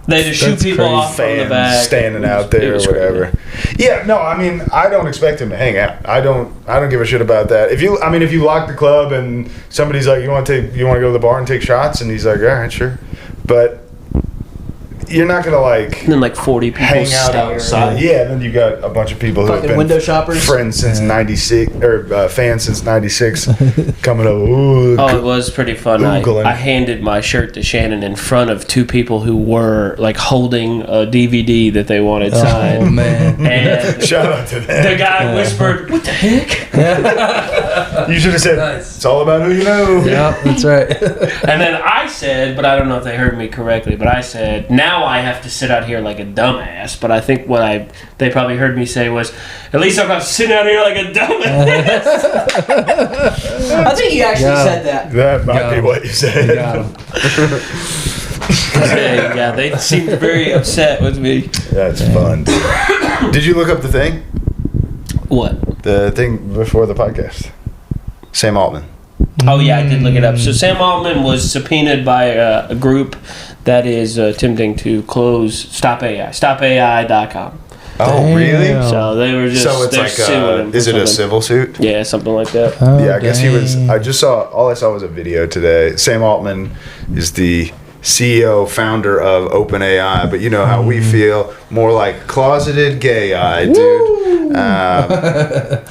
They just shoot people off from the back.
Standing out there or whatever. Crazy. Yeah, no, I mean, I don't expect him to hang out. I don't give a shit about that. If you lock the club and somebody's like, you want to go to the bar and take shots, and he's like, all right, sure, but you're not gonna
and then 40 people
hang out outside. Yeah, then you got a bunch of people who have been
window shoppers,
friends since '96 or fans since '96 coming up. Ooh,
it was pretty fun. I handed my shirt to Shannon in front of 2 people who were holding a DVD that they wanted signed.
Oh man!
And
shout out to them.
The guy whispered, "What the heck?"
You should have said, "It's all about who you know."
Yeah, that's right.
And then I said, but I don't know if they heard me correctly, but I said, now I have to sit out here like a dumbass. But I think what they probably heard me say was, at least I'm not sitting out here like a dumbass.
I think you actually said that.
That might be what you said.
Yeah, they seemed very upset with me.
That's fun. Did you look up the thing?
What?
The thing before the podcast. Sam Altman.
Oh yeah, I did look it up. So Sam Altman was subpoenaed by a group that is attempting to close Stop AI, StopAI.com.
Oh really?
So they were just
suing him. Is it a civil suit?
Yeah, something like that.
Oh, yeah, I guess he was. All I saw was a video today. Sam Altman is the CEO, founder of OpenAI, but you know how we feel, more like closeted gay-eye, dude.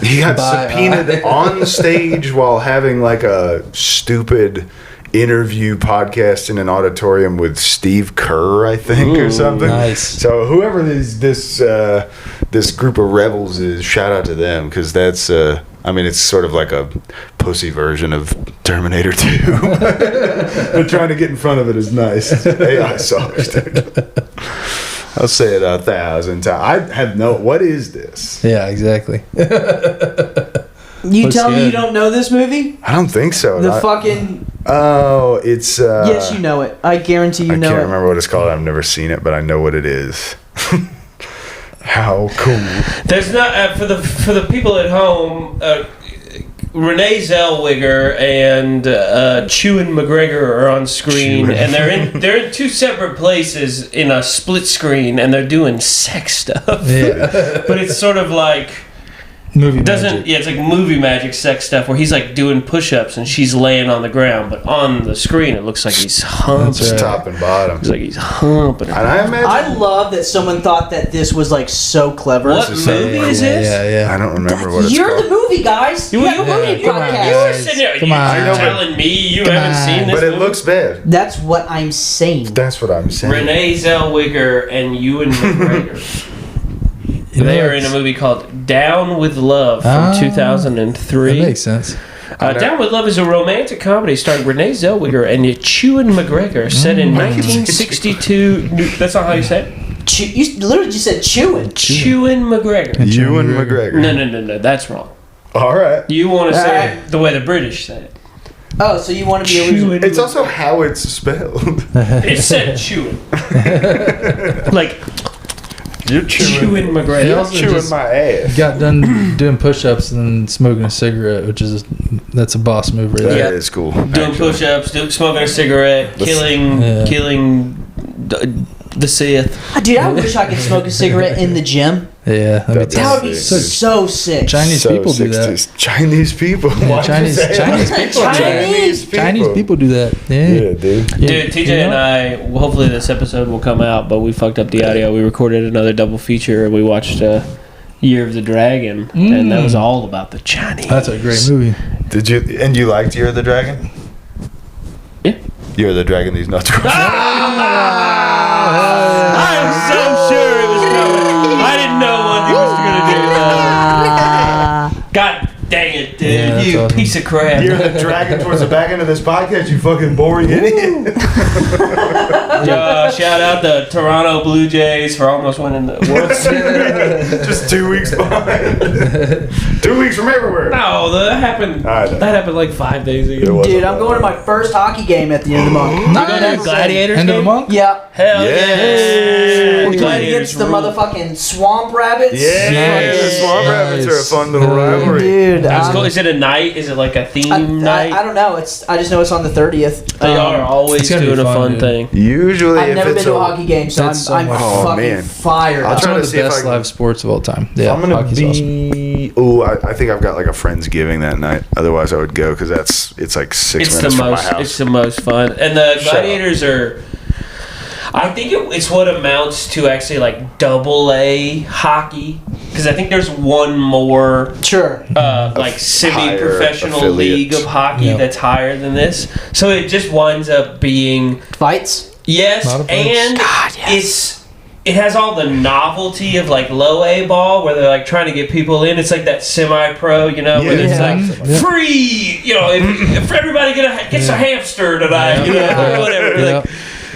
He got subpoenaed on stage while having a stupid interview podcast in an auditorium with Steve Kerr, I think, or something.
Nice.
So whoever this group of rebels is, shout out to them, because that's it's sort of like a pussy version of Terminator 2. But trying to get in front of it is nice. AI sucks, dude. I'll say it 1,000 times. I have no. What is this?
Yeah, exactly.
You
Looks
tell me
good.
you don't know this movie?
I don't think so.
The fucking.
Oh, it's.
Yes, you know it. I guarantee you
I
know
can't
it.
remember what it's called. I've never seen it, but I know what it is. How cool!
There's not for the people at home. Renee Zellweger and Chewan McGregor are on screen, and they're in two separate places in a split screen, and they're doing sex stuff.
Yeah.
But it's sort of like
Movie
doesn't
magic.
yeah, it's like movie magic sex stuff where he's like doing push-ups and she's laying on the ground, but on the screen it looks like he's humping.
That's right.
Top and bottom.
It's like he's humping.
And I imagine.
I love that someone thought that this was like so clever.
What movie is this?
Yeah.
I don't remember what it's
You're
called.
the movie, guys. You have a movie
come on,
podcast.
You were sitting there.
Come
You're
on.
telling me you
Come
haven't
on.
seen this
But it
movie?
looks bad.
That's what I'm saying.
That's what I'm saying.
Renee Zellweger and Ewan McGregor. They are in a movie called Down with Love from 2003.
That makes sense.
Down with Love is a romantic comedy starring Renee Zellweger and Ewan McGregor, set in 1962. That's not how you say it.
You literally just said chewing.
Ewan McGregor.
Ewan McGregor.
No, that's wrong.
All right.
You want to say it the way the British say it.
Oh, so you want to be a loser?
It's also how it's spelled.
It's said chewing. Like
You're
Ewan
He
McGregor.
also
chewing
just
my ass.
got done doing push-ups and smoking a cigarette, which is that's a boss move right
That
there.
is cool.
Doing push-ups, smoking a cigarette, killing the Sith.
Dude, I wish I could smoke a cigarette in the gym.
Yeah,
That'd be
That would be
sick.
so sick.
Chinese people do that.
60s. Chinese people.
Yeah,
Why'd you
Chinese
say that?
people. do that.
Chinese
Chinese people do that. Yeah,
Yeah, dude.
Dude, TJ and I, hopefully this episode will come out, but we fucked up the audio. We recorded another double feature and we watched Year of the Dragon, and that was all about the Chinese.
That's a great movie.
Did you? And you liked Year of the Dragon?
Yeah.
Year of the Dragon. These nuts.
I'm so sure it was coming. I didn't know what he was going to do that. God dang it, dude.
Yeah, that's
you
awesome.
piece of crap.
Year of the Dragon towards the back end of this podcast. You fucking boring idiot.
Shout out the Toronto Blue Jays for almost winning the World Series.
Just 2 weeks behind. 2 weeks from everywhere.
No, that happened.
I know.
That happened like 5 days
It
ago.
was
Dude,
a
I'm
lot.
going to my first hockey game at the end of the month.
You going to Gladiators
End of the
game?
month?
Yeah.
Hell
Yes.
yeah.
We're going against the
rule.
motherfucking Swamp Rabbits.
Yeah,
Nice.
the Swamp Rabbits are a fun little
Nice.
rivalry.
Dude,
That's cool. Is it a night? Is it like a theme night?
I don't know. I just know it's on the 30th.
They are always
It's gonna be
doing a
fun,
fun
dude.
thing.
Usually,
I've
if
never been
it's
to a hockey game, so
That's so
I'm
much
fun.
fucking
Man.
fired
I'll
up.
It's
try
one
to
of
see
the
if I
best
can-
live sports of all time. Yeah,
I'm gonna
hockey's awesome.
be. Oh, I think I've got like a Friendsgiving that night. Otherwise, I would go because it's like 6
It's the
minutes from my
most.
house.
It's the most fun, and the
Shut
Gladiators are. I think it's what amounts to actually like AA hockey, because I think there's one more
Sure.
like semi-professional
higher
league of
affiliate.
hockey
Yeah.
that's higher than this. So it just winds up being
Fights?
yes,
Lot of fights.
and
God, yes.
it has all the novelty of like low A ball where they're like trying to get people in. It's like that semi-pro, where
Yeah.
it's
Yeah.
like free, if everybody gets a hamster tonight, or whatever.
Yeah.
Like,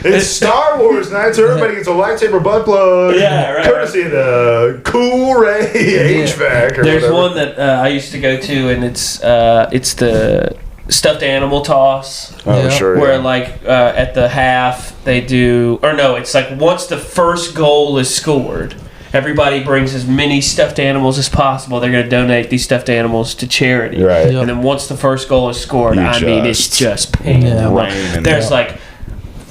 It's Star Wars night, so everybody gets a lightsaber butt plug.
Yeah, right,
Courtesy of the Cool Ray HVAC or
There's
whatever.
one that I used to go to, and it's the stuffed animal toss.
Oh,
Yeah.
sure.
Where
yeah.
like at the half they do, or no, it's like once the first goal is scored, everybody brings as many stuffed animals as possible. They're going to donate these stuffed animals to charity.
Right.
Yep.
And then once the first goal is scored,
You
I mean, it's just pain.
Yeah.
Raining.
There's like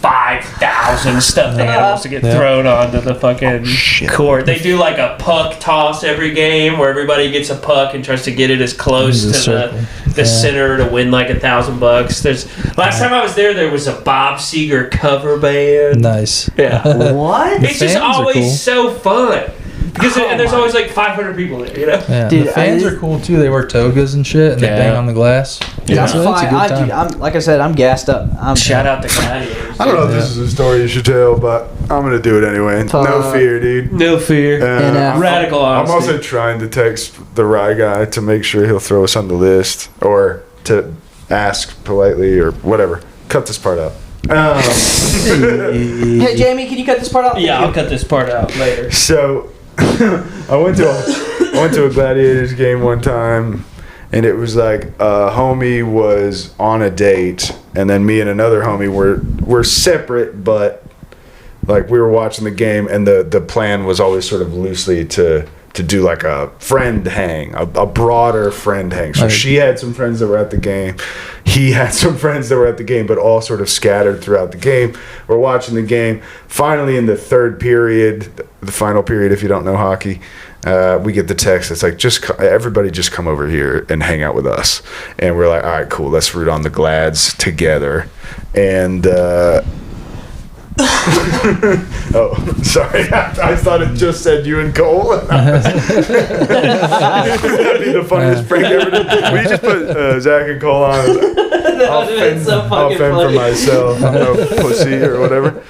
5,000 stuffed animals to get
Yeah.
thrown onto the fucking court. They do like a puck toss every game where everybody gets a puck and tries to get it as close
Into
to
the circle.
the center to win like $1,000. There's last time I was there was a Bob Seger cover band.
Nice.
Yeah.
What?
It's just
fans are
always
cool.
so fun. Because
Oh
and there's
my-
always like 500 people there, you know?
Yeah,
Dude,
the fans are cool too. They wear togas and shit, and
Yeah.
they bang on the glass.
Dude, I'm
So
fine.
it's a good time.
I'm like I said, I'm gassed up.
Shout out to Gladiators.
I don't know if this is a story you should tell, but I'm gonna do it anyway. No
Fuck.
fear, dude.
No fear.
And,
Radical
I'm
honesty.
also trying to text the Rye guy to make sure he'll throw us on the list, or to ask politely, or whatever. Cut this part out.
Hey, Jamie, can you cut this part out?
Yeah, I'll cut this part out later.
So I went to a Gladiators game one time, and it was like a homie was on a date, and then me and another homie were separate, but like we were watching the game, and the plan was always sort of loosely to do like a friend hang, a broader friend hang. So she had some friends that were at the game. He had some friends that were at the game, but all sort of scattered throughout the game. We're watching the game. Finally, in the third period, the final period, if you don't know hockey, we get the text. It's like, everybody just come over here and hang out with us. And we're like, all right, cool. Let's root on the Glads together. And oh, sorry. I thought it just said you and Cole. That'd be the funniest prank ever. Will you just put Zach and Cole on? I'll fend for myself. I'm no pussy or whatever.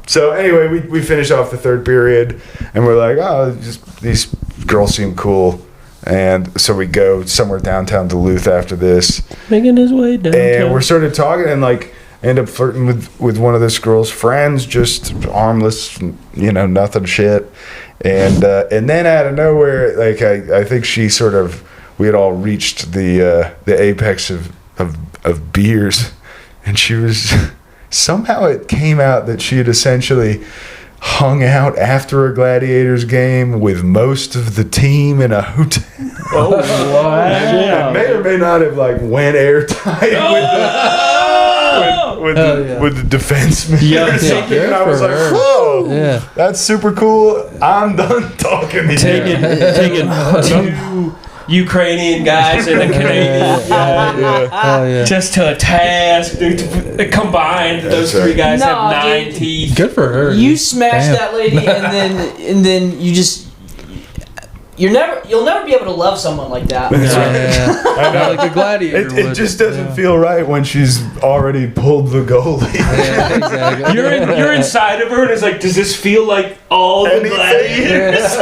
So anyway, we finish off the third period, and we're like, oh, just these girls seem cool. And so we go somewhere downtown Duluth after this.
Making his way downtown.
And we're sort of talking, and like, end up flirting with one of this girl's friends, just harmless, nothing shit. And then out of nowhere, like I think we had all reached the apex of beers, and she was somehow it came out that she had essentially hung out after a Gladiators game with most of the team in a hotel.
Oh wow!
May or may not have like went airtight with the defenseman or something. And I was like, whoa, that's super cool. I'm done talking to you.
Taking two Ukrainian guys and a Canadian just to a task. Combined, those three guys have 9 teeth.
Good for her.
You smashed that lady, and then you just. You'll never be able to love someone like that.
I know.
Like a gladiator.
It just doesn't feel right when she's already pulled the goalie.
Yeah, exactly.
You're inside of her, and it's like, does this feel like all the gladiators?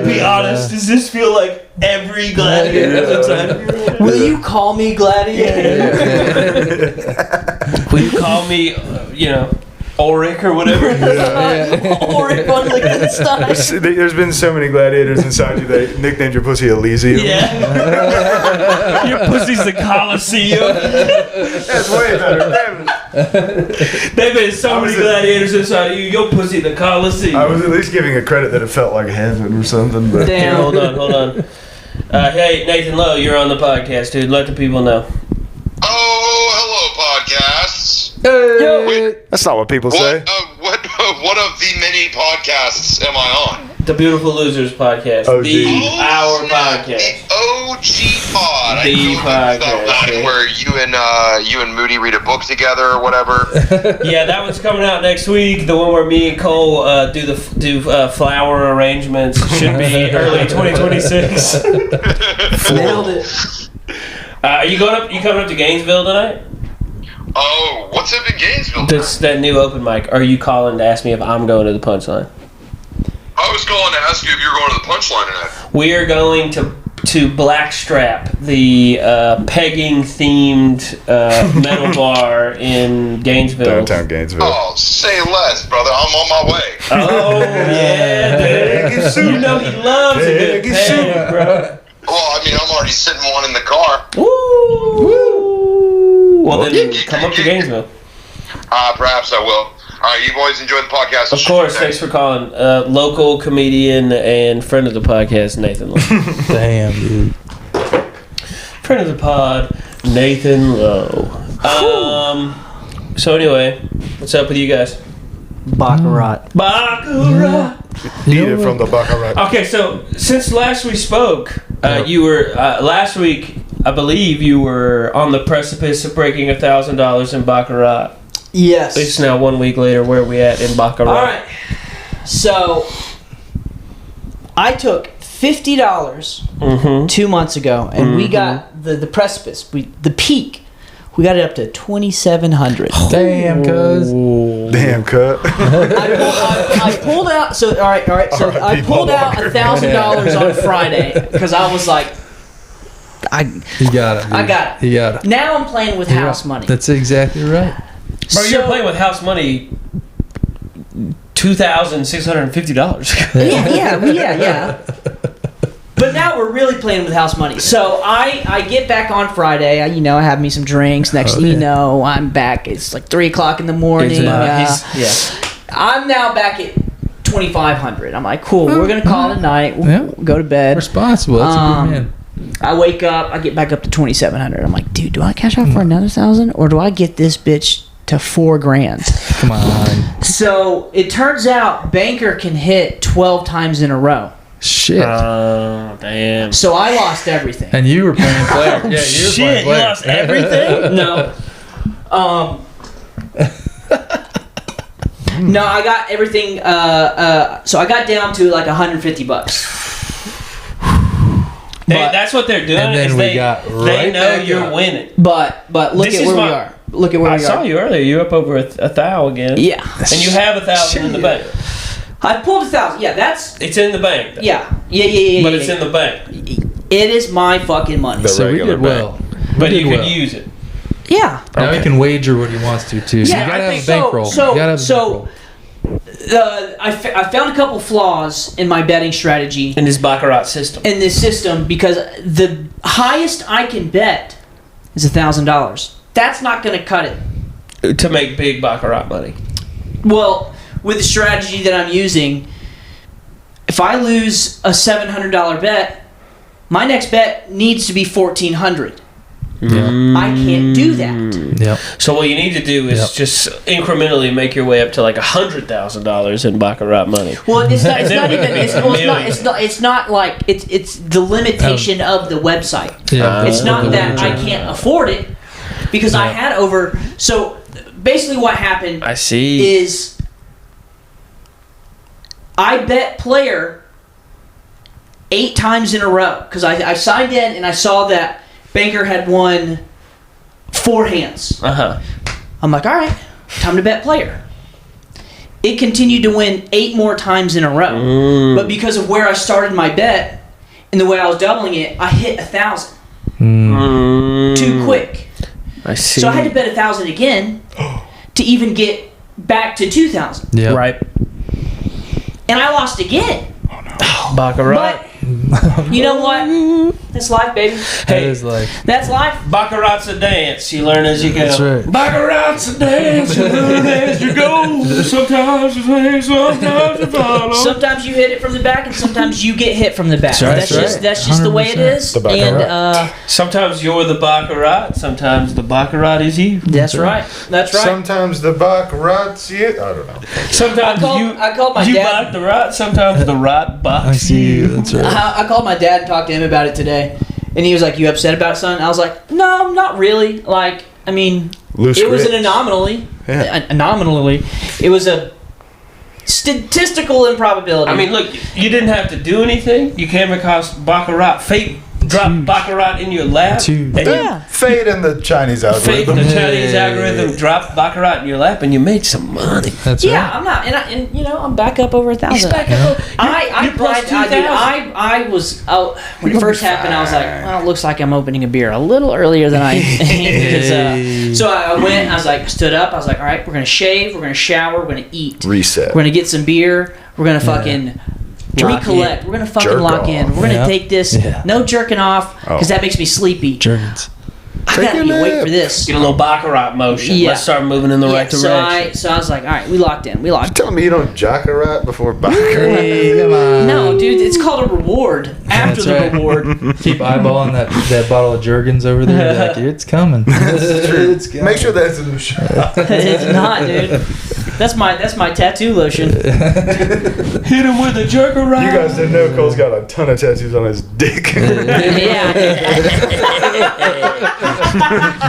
Be honest. Does this feel like every gladiator inside of you?
Will you call me gladiator?
Will you call me, Ulrich or whatever?
Ulrich von Liechtenstein.
There's been so many gladiators inside you they nicknamed your pussy Elysium.
Yeah. Your pussy's the Colosseum.
That's way better. Damn it.
There've been so many gladiators inside of you. Your pussy the Colosseum.
I was at least giving it credit that it felt like heaven or something. But
Damn.
Here, hold on. Hey, Nathan Lowe, you're on the podcast, dude. Let the people know.
Oh, hello, podcasts.
Hey. That's not what people say.
What of the many podcasts am I on?
The Beautiful Losers podcast.
OG.
Our podcast.
The OG pod.
The podcast.
Where you and Moody read a book together or whatever.
Yeah, that one's coming out next week. The one where me and Cole do flower arrangements should be early 2026.
Nailed it.
You coming up to Gainesville tonight?
Oh, what's up in Gainesville?
That's that new open mic. Are you calling to ask me if I'm going to the Punchline?
I was calling to ask you if you were going to the Punchline tonight.
We are going to Blackstrap, the pegging-themed metal bar in Gainesville.
Downtown Gainesville.
Oh, say less, brother. I'm on my way.
Oh, yeah. You know he loves a good peg, bro.
Well, I mean, I'm already sitting one in the car.
Woo! Well, then come up to Gainesville.
Perhaps I will. All right, you boys enjoy the podcast.
Of course, thanks for calling. Local comedian and friend of the podcast, Nathan Lowe.
Damn, dude.
Friend of the pod, Nathan Lowe. So anyway, what's up with you guys?
Baccarat.
Baccarat.
Eat it from the Baccarat.
Okay, so since last we spoke, you were last week. I believe you were on the precipice of breaking $1,000 in Baccarat.
Yes.
It's now 1 week later. Where are we at in Baccarat?
All right. So I took $50 2 months ago, and we got the precipice, the peak. We got it up to $2,700.
Damn, cuz.
Damn, cut.
I pulled out. So all right. So I pulled out $1,000 on Friday because I was like,
You got it. Dude.
I got it.
You got it.
Now I'm playing with house money.
That's exactly right.
Bro, you're playing with house money. $2,650.
Yeah. But now we're really playing with house money. So I get back on Friday. I have me some drinks. Next thing you know, I'm back. It's like 3 o'clock in the morning. I'm now back at 2,500. I'm like, cool. We're gonna call it a night. We'll go to bed.
Responsible. That's a good man.
I wake up. I get back up to 2,700. I'm like, dude, do I cash out for another 1,000 or do I get this bitch to $4,000?
Come on.
So it turns out Banker can hit 12 times in a row.
Shit.
Oh, damn.
So I lost everything.
And you were playing player. Yeah, you were playing player.
You lost everything?
No. No, I got everything. So I got down to like $150.
That's what they're doing.
And then
is
we
they
got
they know
back
you're
up.
winning.
But look
This
at
is
where we
my-
are. Look at where
I
we
saw
are.
you earlier. You're up over 1,000 again.
Yeah.
And you have 1,000 in the bank.
I pulled 1,000. Yeah, that's.
It's in the bank. Though.
Yeah.
But it's in the bank.
It is my fucking money.
The
So we
regular
did well.
But
We
you
did
could
well.
use it.
Yeah.
Now he can wager what he wants to too. So
Yeah,
you gotta
I
have a
think
bankroll.
so.
You gotta have a bankroll.
I found a couple flaws in my betting strategy
In this Baccarat system.
in this system because the highest I can bet is $1,000. That's not going to cut it.
To make big Baccarat money.
Well, with the strategy that I'm using, if I lose a $700 bet, my next bet needs to be $1,400. I can't do that.
Yep.
So what you need to do is just incrementally make your way up to like $100,000 in Baccarat money.
Well, it's not. It's
And
not
then
even.
we
It's,
can
well,
make
it's
a
not.
million.
It's not. It's not like it's the limitation of the website.
Yeah.
It's not
the
that I
wager.
can't afford it because I had over. So basically, what happened
I see.
is I bet player 8 times in a row because I signed in and I saw that Banker had won 4 hands. I'm like, all right, time to bet player. It continued to win 8 more times in a row, but because of where I started my bet and the way I was doubling it, I hit 1,000 too quick.
I see.
So I had to bet 1,000 again to even get back to 2,000.
Yeah.
Right.
And I lost again.
Baccarat.
But you know what? That's life, baby.
That is like.
That's life.
Baccarat's a dance. You learn as you go.
That's right.
Baccarat's a dance. You learn as you go. Sometimes you play, sometimes you follow.
Sometimes you hit it from the back, and sometimes you get hit from the back.
right.
That's just the way it
100%.
is.
The Baccarat.
And
Sometimes you're the Baccarat. Sometimes the Baccarat is you.
that's right. That's right.
Sometimes the Baccarat's it. I don't know.
Sometimes
I called my
you
dad.
back the right. Sometimes the right
I
box
see you. That's right.
I called my dad and talked to him about it today, and he was like, "You upset about it, son?" I was like, "No, not really. Like, I mean,
Loose
it was an
grits.
anomaly.
Yeah.
Anomaly. It was a statistical improbability.
I mean, look, you didn't have to do anything. You came across Baccarat. Fate dropped Baccarat in your lap.
Two.
And
Yeah.
Fate and the Chinese
Fate,
algorithm.
the Chinese algorithm, dropped Baccarat in your lap, and you made some money.
That's
yeah,
right.
I'm not, and you know, I'm back up over 1,000.
He's back up.
I
plus 2,000.
I was when it first happened. I was like, well, it looks like I'm opening a beer a little earlier than I. So I went. I was like, stood up. I was like, all right, we're gonna shave. We're gonna shower. We're gonna eat.
Reset.
We're gonna get some beer. We're gonna fucking recollect. We're gonna fucking
Jerk
lock in. We're gonna
Yeah.
take this.
Yeah.
No jerking off because
Oh.
that makes me sleepy.
Jergens.
I
Take
gotta
a
be awake
nap.
for this.
Get a little Baccarat motion.
Yeah.
Let's start moving in the right
So
direction.
I was like, all right, we locked in. We locked.
Telling me you don't Baccarat before Baccarat?
Hey, come on.
No, dude, it's called a reward after
That's
the
right.
reward.
Keep eyeballing that bottle of Jergens over there. Like, it's coming. It's coming.
Make sure that's in the shot.
It's not, dude. That's my tattoo lotion.
Hit him with a jerk around.
You guys didn't know Cole's got a ton of tattoos on his dick.
Yeah.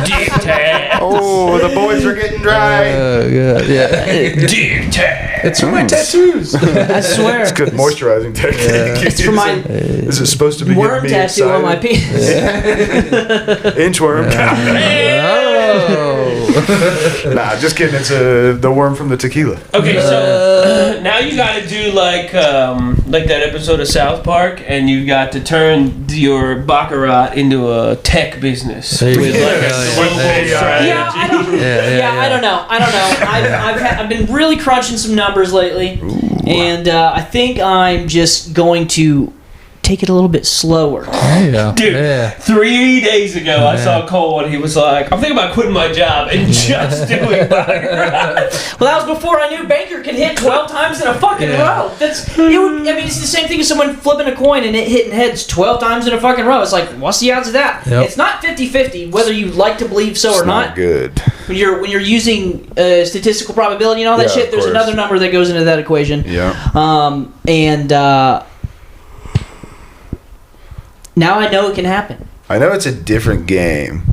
Dick tag.
Oh, the boys are getting dry.
Oh, God. Yeah.
Dick tag.
It's for my tattoos.
I swear.
It's good moisturizing technique.
It's for my
Is it supposed to be
worm tattoo on my penis.
Inchworm. Nah, just kidding. It's the worm from the tequila.
Okay, so now you got to do like that episode of South Park, and you got to turn your Baccarat into a tech business with like a global strategy.
Yeah, I don't know. I've been really crunching some numbers lately, and I think I'm just going to take it a little bit slower.
There you go.
Dude, 3 days ago I saw Cole and he was like, I'm thinking about quitting my job and just doing Baccarat.
Well, that was before I knew Baker could hit 12 times in a fucking row. It's the same thing as someone flipping a coin and it hitting heads 12 times in a fucking row. It's like, what's the odds of that?
Yep.
It's not 50-50, whether you like to believe so or
Not good.
When you're using statistical probability and all that shit, there's
course.
another number that goes into that equation.
Yeah.
Now I know it can happen.
I know it's a different game,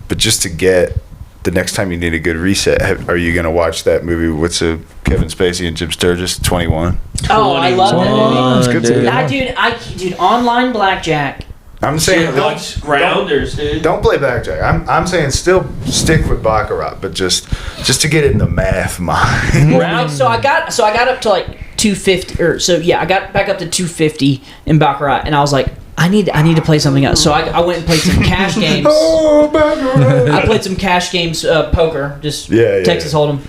but just to get the next time you need a good reset, are you going to watch that movie? What's Kevin Spacey and Jim Sturgis, 21?
Oh, I love that movie.
It's good too.
Dude, online blackjack.
I'm saying
Watch Rounders, dude.
don't play blackjack. I'm saying still stick with Baccarat, but just to get it in the math mind.
So I got up to like 250, I got back up to 250 in Baccarat, and I was like, I need to play something else. So I went and played some cash games.
Oh, Baccarat.
I played some cash games, poker, just
Yeah.
Texas Hold'em.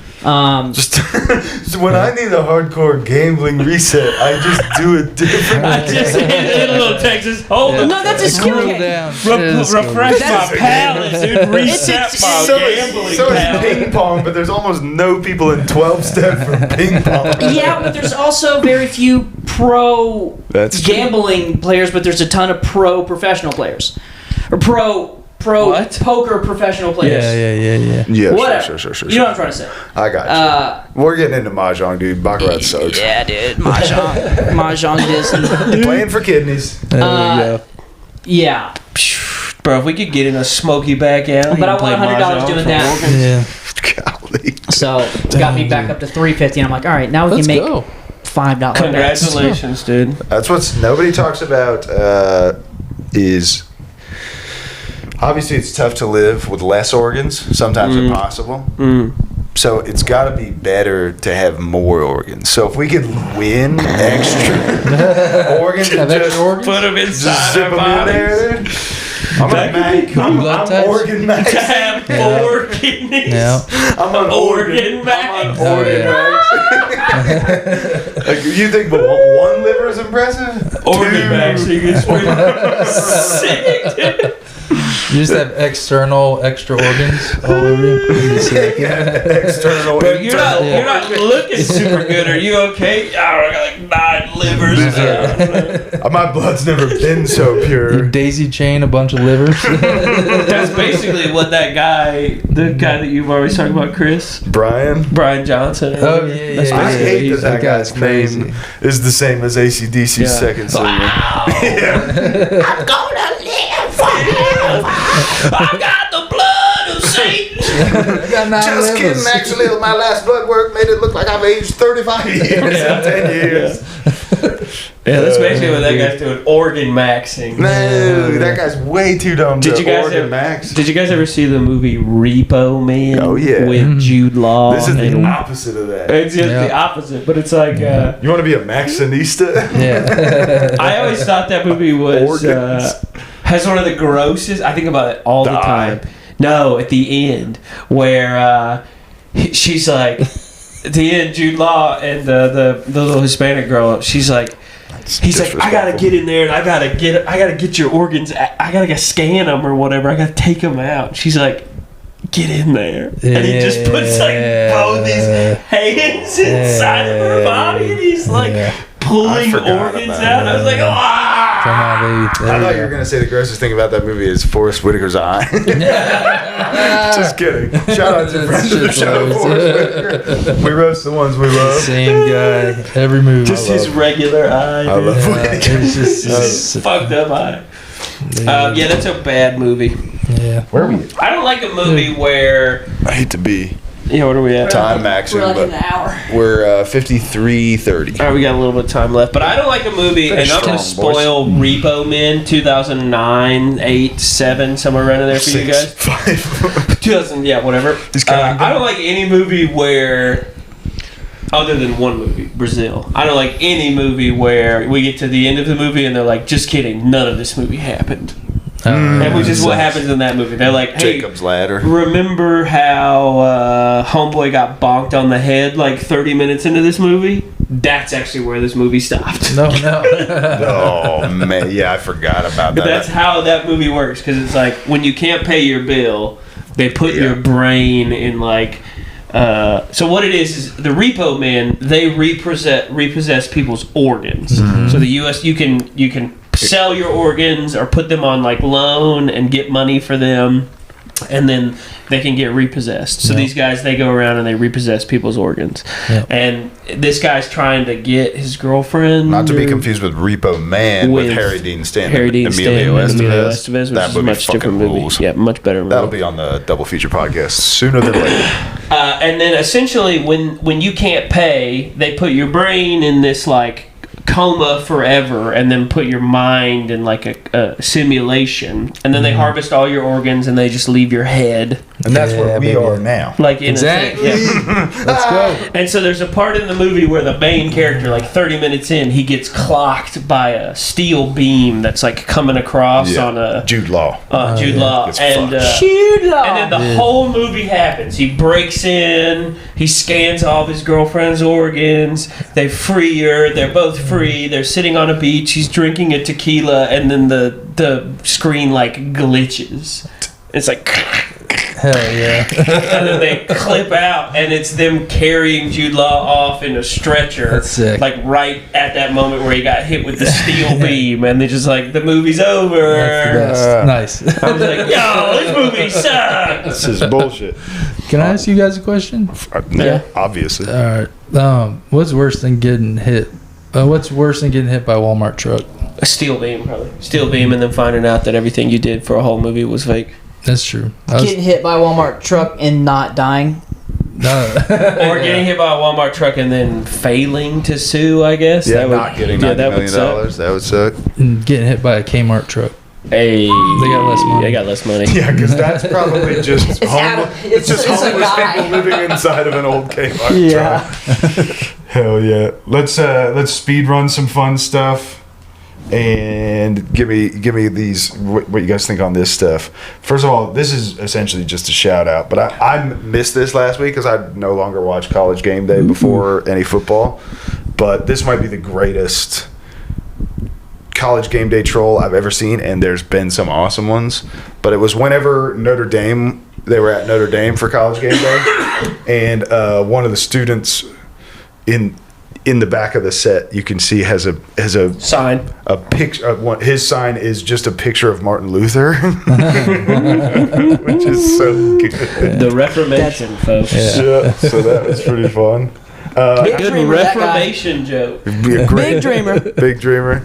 Just when I need a hardcore gambling reset, I just do it different.
I just hit a little Texas Hold'em.
No, that's a skill game.
Refresh my palate, dude. Reset my gambling
So it's
palate.
ping pong, but there's almost no people in 12-step for ping pong.
Yeah, but there's also very few pro
That's true.
gambling players, but there's a ton of pro professional players. Or pro poker professional players.
Yeah.
Yeah,
Whatever.
sure.
You know what I'm trying to say.
I got you. We're getting into Mahjong, dude. Baccarat sucks.
Yeah, dude. Mahjong Disney.
Playing for kidneys.
There we go.
Yeah.
Bro, if we could get in a smoky back alley,
But I
and play
want $100
Mahjong
doing
for
that.
organs.
Yeah.
Golly.
So it got me back up to 350, and I'm like, all right, now we
Let's
can make
go.
$5 bets.
Congratulations, dude.
That's what's nobody talks about is obviously it's tough to live with less organs, sometimes impossible. So it's got to be better to have more organs. So if we could win extra organs and just
Put them inside
zip
our
them in
bodies.
there, dude. I'm
blood types?
organ
To
max.
have 4 kidneys.
Yeah.
I'm on
Organ max.
organ max. Like, you think one liver is impressive?
Organ maxing is pretty sick, dude.
You just have extra organs all over you.
External.
Bro, you're not looking super good. Are you okay? I got like 9 livers.
My blood's never been so
You
pure.
daisy chain a bunch of livers.
That's basically what the guy that you've always talked about, Chris,
Brian.
Brian Johnson.
Oh, yeah.
That's
I
basically
hate
he's-
that guy's
crazy.
name is the same as AC/DC's
Yeah.
second singer.
I'm gonna live forever.
I got the blood of Satan.
I got 9
Just
livers.
kidding. Actually, my last blood work made it look like I've aged 35 years in 10 years.
Yeah, that's basically what that guy's doing. Organ maxing.
No, that guy's way too dumb
Did
to
you guys
organ
ever,
max.
Did you guys ever see the movie Repo Man?
Oh, yeah.
With Jude Law.
This is the
and-
opposite of that.
It's just
Yeah.
the opposite, but it's like
You want to be a Maxinista?
Yeah.
I always thought that movie was
Organs.
has one of the grossest. I think about it all the
Die.
time. No, at the end where she's like, at the end, Jude Law and the little Hispanic girl. She's like. He's like, I gotta get in there and I gotta get your organs. I gotta scan them or whatever. I gotta take them out. She's like, get in there, and he just puts like both his hands inside of her body, and he's like pulling
forgot
organs
about
out. I was like, ah.
Come on, baby. There
I thought
we
you were
go.
going to say the grossest thing about that movie is Forrest Whitaker's eye. Just kidding. Shout out to friends of the show, Forrest Whitaker. We roast the ones we love.
Same guy. Every movie.
Just his regular eye.
I love
Yeah,
Whitaker.
it's just,
His fucked up eye. Yeah, that's a bad movie.
yeah.
Where are we?
I don't like a movie where
I hate to be.
Yeah, what are we at?
Time maxing,
We're like
but
an hour.
we're 53:30.
All right, we got a little bit of time left, but I don't like a movie, and I'm gonna
strong,
spoil Repo Man 2009, 8, 7, somewhere around in there for you guys.
5.
2000, yeah, whatever. I don't like any movie where, other than one movie, Brazil. I don't like any movie where we get to the end of the movie and they're like, just kidding, none of this movie happened. And which is what happens in that movie. They're like, hey,
Jacob's Ladder.
remember how Homeboy got bonked on the head like 30 minutes into this movie? That's actually where this movie stopped.
No.
Oh man, yeah, I forgot about
But
that.
that's how that movie works, because it's like when you can't pay your bill, they put your brain in like. So what it is the Repo Man. They repossess people's organs. So the U.S. you can sell your organs or put them on like loan and get money for them, and then they can get repossessed. So these guys, they go around and they repossess people's organs. And this guy's trying to get his girlfriend.
Not to be confused with Repo Man with Harry Dean Stanton.
Harry Dean
Emilio
Stanton, Emilio
Estevez.
Estevez, which
That
is a
movie
much different
fucking
movie.
rules.
Yeah, much better movie.
That'll be on the Double Feature podcast sooner than later.
And then essentially, when you can't pay, they put your brain in this like coma forever, and then put your mind in like a simulation, and then they harvest all your organs, and they just leave your head.
And that's where we are now.
Like in
Exactly.
a thing. Yeah.
Let's go.
And so there's a part in the movie where the main character, like 30 minutes in, he gets clocked by a steel beam that's like coming across on a
Jude Law.
Jude Law,
Gets
and
Jude Law.
and then the whole movie happens. He breaks in, he scans all of his girlfriend's organs. They free her. They're both free. They're sitting on a beach. He's drinking a tequila, and then the screen like glitches. It's like.
Hell yeah.
And then they clip out, and it's them carrying Jude Law off in a stretcher.
That's sick.
Like right at that moment where he got hit with the steel beam, and they're just like, the movie's over.
That's the best. Nice.
I was like, yo, this movie sucks.
This is bullshit.
Can I ask you guys a question?
Yeah, obviously.
All right. What's worse than getting hit? What's worse than getting hit by a Walmart truck?
A steel beam, probably. Steel beam, and then finding out that everything you did for a whole movie was fake.
That's true.
Getting hit by a Walmart truck and not dying.
Or getting hit by a Walmart truck and then failing to sue, I guess.
Yeah,
that would,
not getting
yeah,
$90
that would
million.
suck.
That would suck.
Getting hit by a Kmart truck.
Hey,
They got less money.
They got less money.
Yeah, because that's probably just
It's
just
a
homeless
guy.
people living inside of an old Kmart truck. Hell yeah! Let's speed run some fun stuff, and give me these what you guys think on this stuff. First of all, this is essentially just a shout out, but I missed this last week because I no longer watch College Game Day before any football. But this might be the greatest College Game Day troll I've ever seen, and there's been some awesome ones. But it was whenever they were at Notre Dame for College Game Day, and one of the students in the back of the set, you can see has a
Sign.
a picture. His sign is just a picture of Martin Luther, which is so good.
The Reformation, folks.
Yeah, so that was pretty fun.
Big
Good
dreamer, that guy.
Reformation joke.
Big dreamer.
Big dreamer.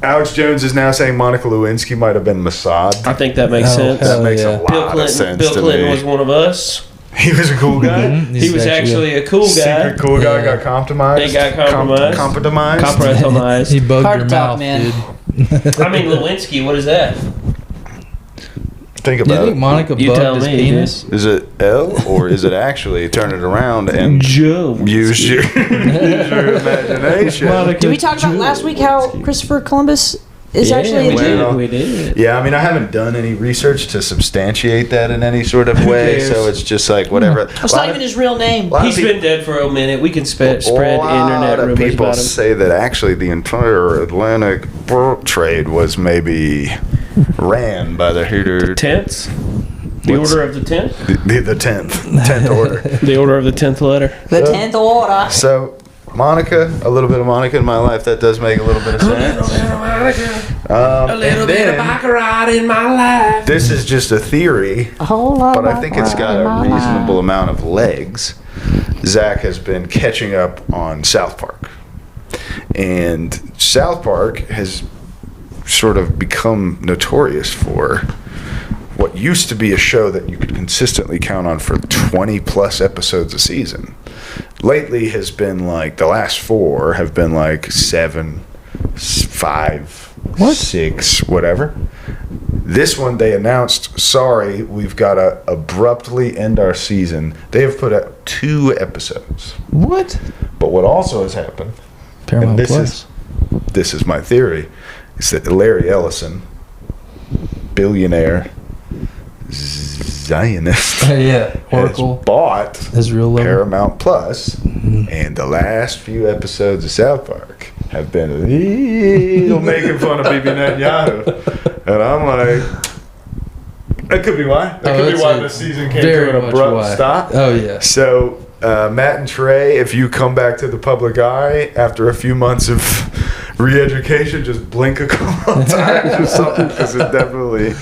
Alex Jones is now saying Monica Lewinsky might have been Mossad.
I think that makes sense.
That makes
yeah.
a lot of sense
Bill
to
Clinton
me.
was one of us.
He was a cool guy.
He was actually a cool guy.
Secret cool guy got compromised.
They got compromised.
Compromised.
He bugged
Hard
your
to talk,
mouth,
man.
dude.
I mean, Lewinsky, what is that?
Think
You
about
think
it.
Monica
You tell
bugged his
me,
penis?
Is it L or is it actually turn it around and
Joe.
use your imagination?
Did we talk about last week how Christopher Columbus is actually a Jew?
well,
we did.
Yeah, I mean, I haven't done any research to substantiate that in any sort of way,
cares?
so it's just like whatever.
It's not even his real name.
He's been dead for a minute. We can spread internet rumors
people
about him.
say that actually the entire Atlantic trade was maybe ran by the Hooters.
Tenths? The
What's-
order of the 10th?
The 10th order.
The order of the 10th letter.
The 10th order.
So, Monica, a little bit of Monica in my life, that does make a little bit of sense.
A little bit of Baccarat in my life.
This is just a theory,
A whole lot.
but I think it's got a reasonable amount of legs. Zach has been catching up on South Park. And South Park has sort of become notorious for what used to be a show that you could consistently count on for 20 plus episodes a season, lately has been like, the last 4 have been like 7, 5, 6, whatever. This one they announced, sorry, we've got to abruptly end our season. They have put out 2 episodes.
What?
But what also has happened,
Paramount
and
Plus.
this is my theory, is that Larry Ellison, billionaire Zionist,
Yeah, Oracle.
has bought
Israel lover.
Paramount Plus, and the last few episodes of South Park have been a little making fun of Bibi Netanyahu, and I'm like, that could be why. That could be why the season came to an abrupt stop.
Oh yeah.
So Matt and Trey, if you come back to the public eye after a few months of re-education, just blink a couple of times or something, because it definitely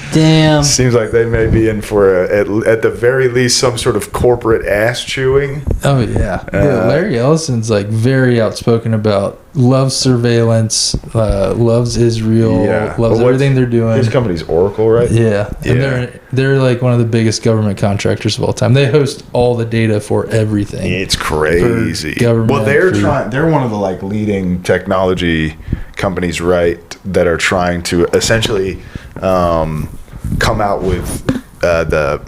seems like they may be in for at the very least some sort of corporate ass chewing.
Oh yeah. Larry Ellison's like very outspoken about loves surveillance, loves Israel, loves everything they're doing.
His company's Oracle, right?
Yeah. And they're like one of the biggest government contractors of all time. They host all the data for everything.
It's crazy.
Well,
they're one of the like leading technology companies, right, that are trying to essentially come out with the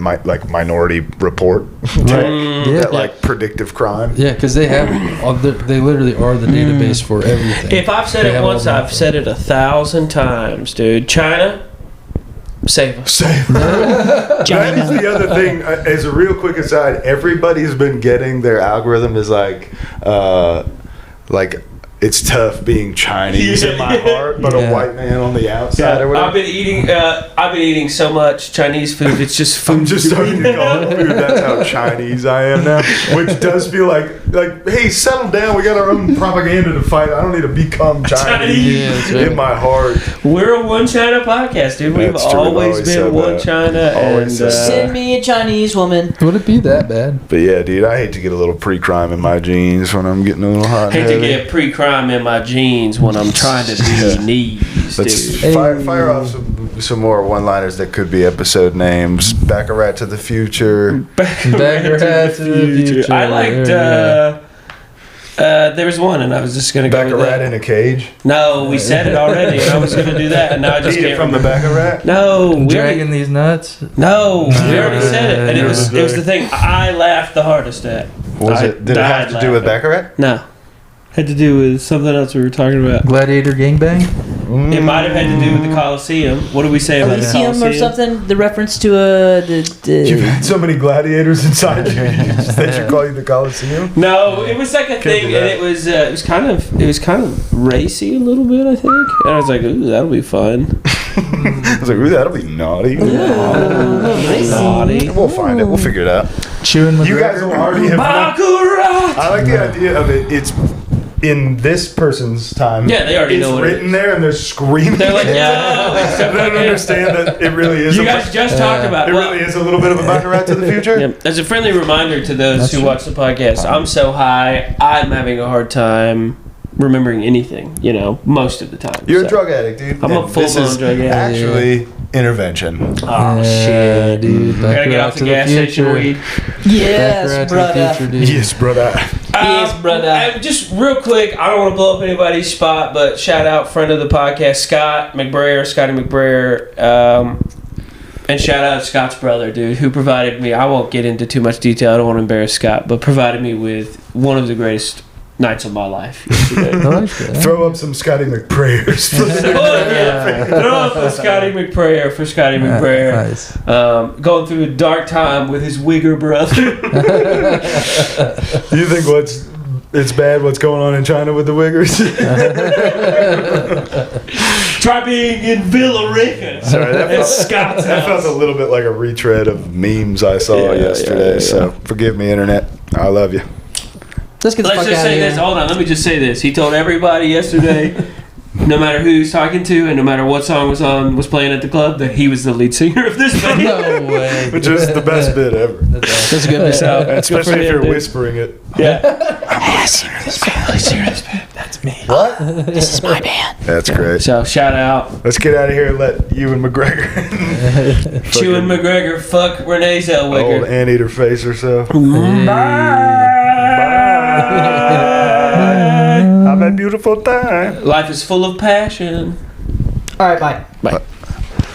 Minority Report, that like predictive crime.
Yeah, because they literally are the database for everything.
If I've said it once, I've said it 1,000 times, dude. China, save us.
That is the other thing. As a real quick aside, everybody's been getting their algorithm is like it's tough being Chinese in my heart, but a white man on the outside or whatever.
I've been eating so much Chinese food. It's just food.
I'm just starting to call it food. That's how Chinese I am now. Which does feel like, hey, settle down. We got our own propaganda to fight. I don't need to become Chinese in my heart.
We're a one China podcast, dude. We've always been one China.
Send me a Chinese woman.
Would it be that bad?
But yeah, dude, I hate to get a little pre-crime in my jeans when I'm getting a little hot.
Hate to get pre-crime in my jeans when I'm trying to be knees.
Let's fire off some more one-liners that could be episode names. Baccarat to the future.
Baccarat to the future.
I liked. There was one, and I was just gonna go with
Baccarat
that.
in a cage.
No, we said it already, and I was gonna do that, and now I just
Eat it from the Baccarat.
No,
dragging these nuts.
No, we already said it, and it was the thing I laughed the hardest at.
Did it have to do with Baccarat?
No. Had to do with something else we were talking about.
Gladiator gangbang?
It might have had to do with the Coliseum. What did we say about the Coliseum?
Or something? The reference to
You've had so many gladiators inside you that you call you the Coliseum?
No, it was like a thing, and it was kind of racy a little bit, I think. And I was like, ooh, that'll be fun.
I was like, ooh, that'll be naughty.
Naughty.
We'll find it. We'll figure it out.
Chewing McGregor.
You guys will already have.
Baccarat!
I like the idea of it. It's in this person's time.
Yeah, they already know what it
it's written there, and they're screaming.
They're like,
I don't understand that it really is.
You guys just talked about
it. Really is a little bit of a Baccarat to the future.
Yeah. As a friendly reminder to those who watch the podcast, I'm so high, I'm having a hard time remembering anything, most of the time.
You're a drug addict, dude.
I'm a full-blown drug addict.
Actually, intervention.
Oh, shit.
Dude.
Gotta get off the gas station weed.
Yes, brother.
Yes, brother.
Yes, brother.
Just real quick, I don't want to blow up anybody's spot, but shout out friend of the podcast, Scotty McBrayer, and shout out Scott's brother, dude, who provided me, I won't get into too much detail, I don't want to embarrass Scott, but provided me with one of the greatest nights of my life yesterday.
Throw up some Scotty McPrayers.
Throw up a Scotty McPrayer for Scotty McPrayer.
Nice.
Going through a dark time with his wigger brother.
You think it's bad what's going on in China with the Wiggers?
Try being in Villarica.
Sorry, that felt a little bit like a retread of memes I saw yesterday. So forgive me, internet. I love you.
Let's get the
Let's
fuck
just
out of
say
here.
this. Hold on. Let me just say this. He told everybody yesterday no matter who he was talking to, and no matter what song was playing at the club, that he was the lead singer of this band.
No way.
Which is the best bit ever.
That's a good bit.
So,
Especially if
him,
you're
dude.
whispering it.
Yeah.
That's me.
What?
This is my band.
That's great.
So shout out.
Let's get out of here and let Ewan McGregor.
Ewan McGregor, fuck Renee
Old
Zellweger.
anteater face or so. Have a beautiful time.
Life is full of passion.
All right, bye.
Bye.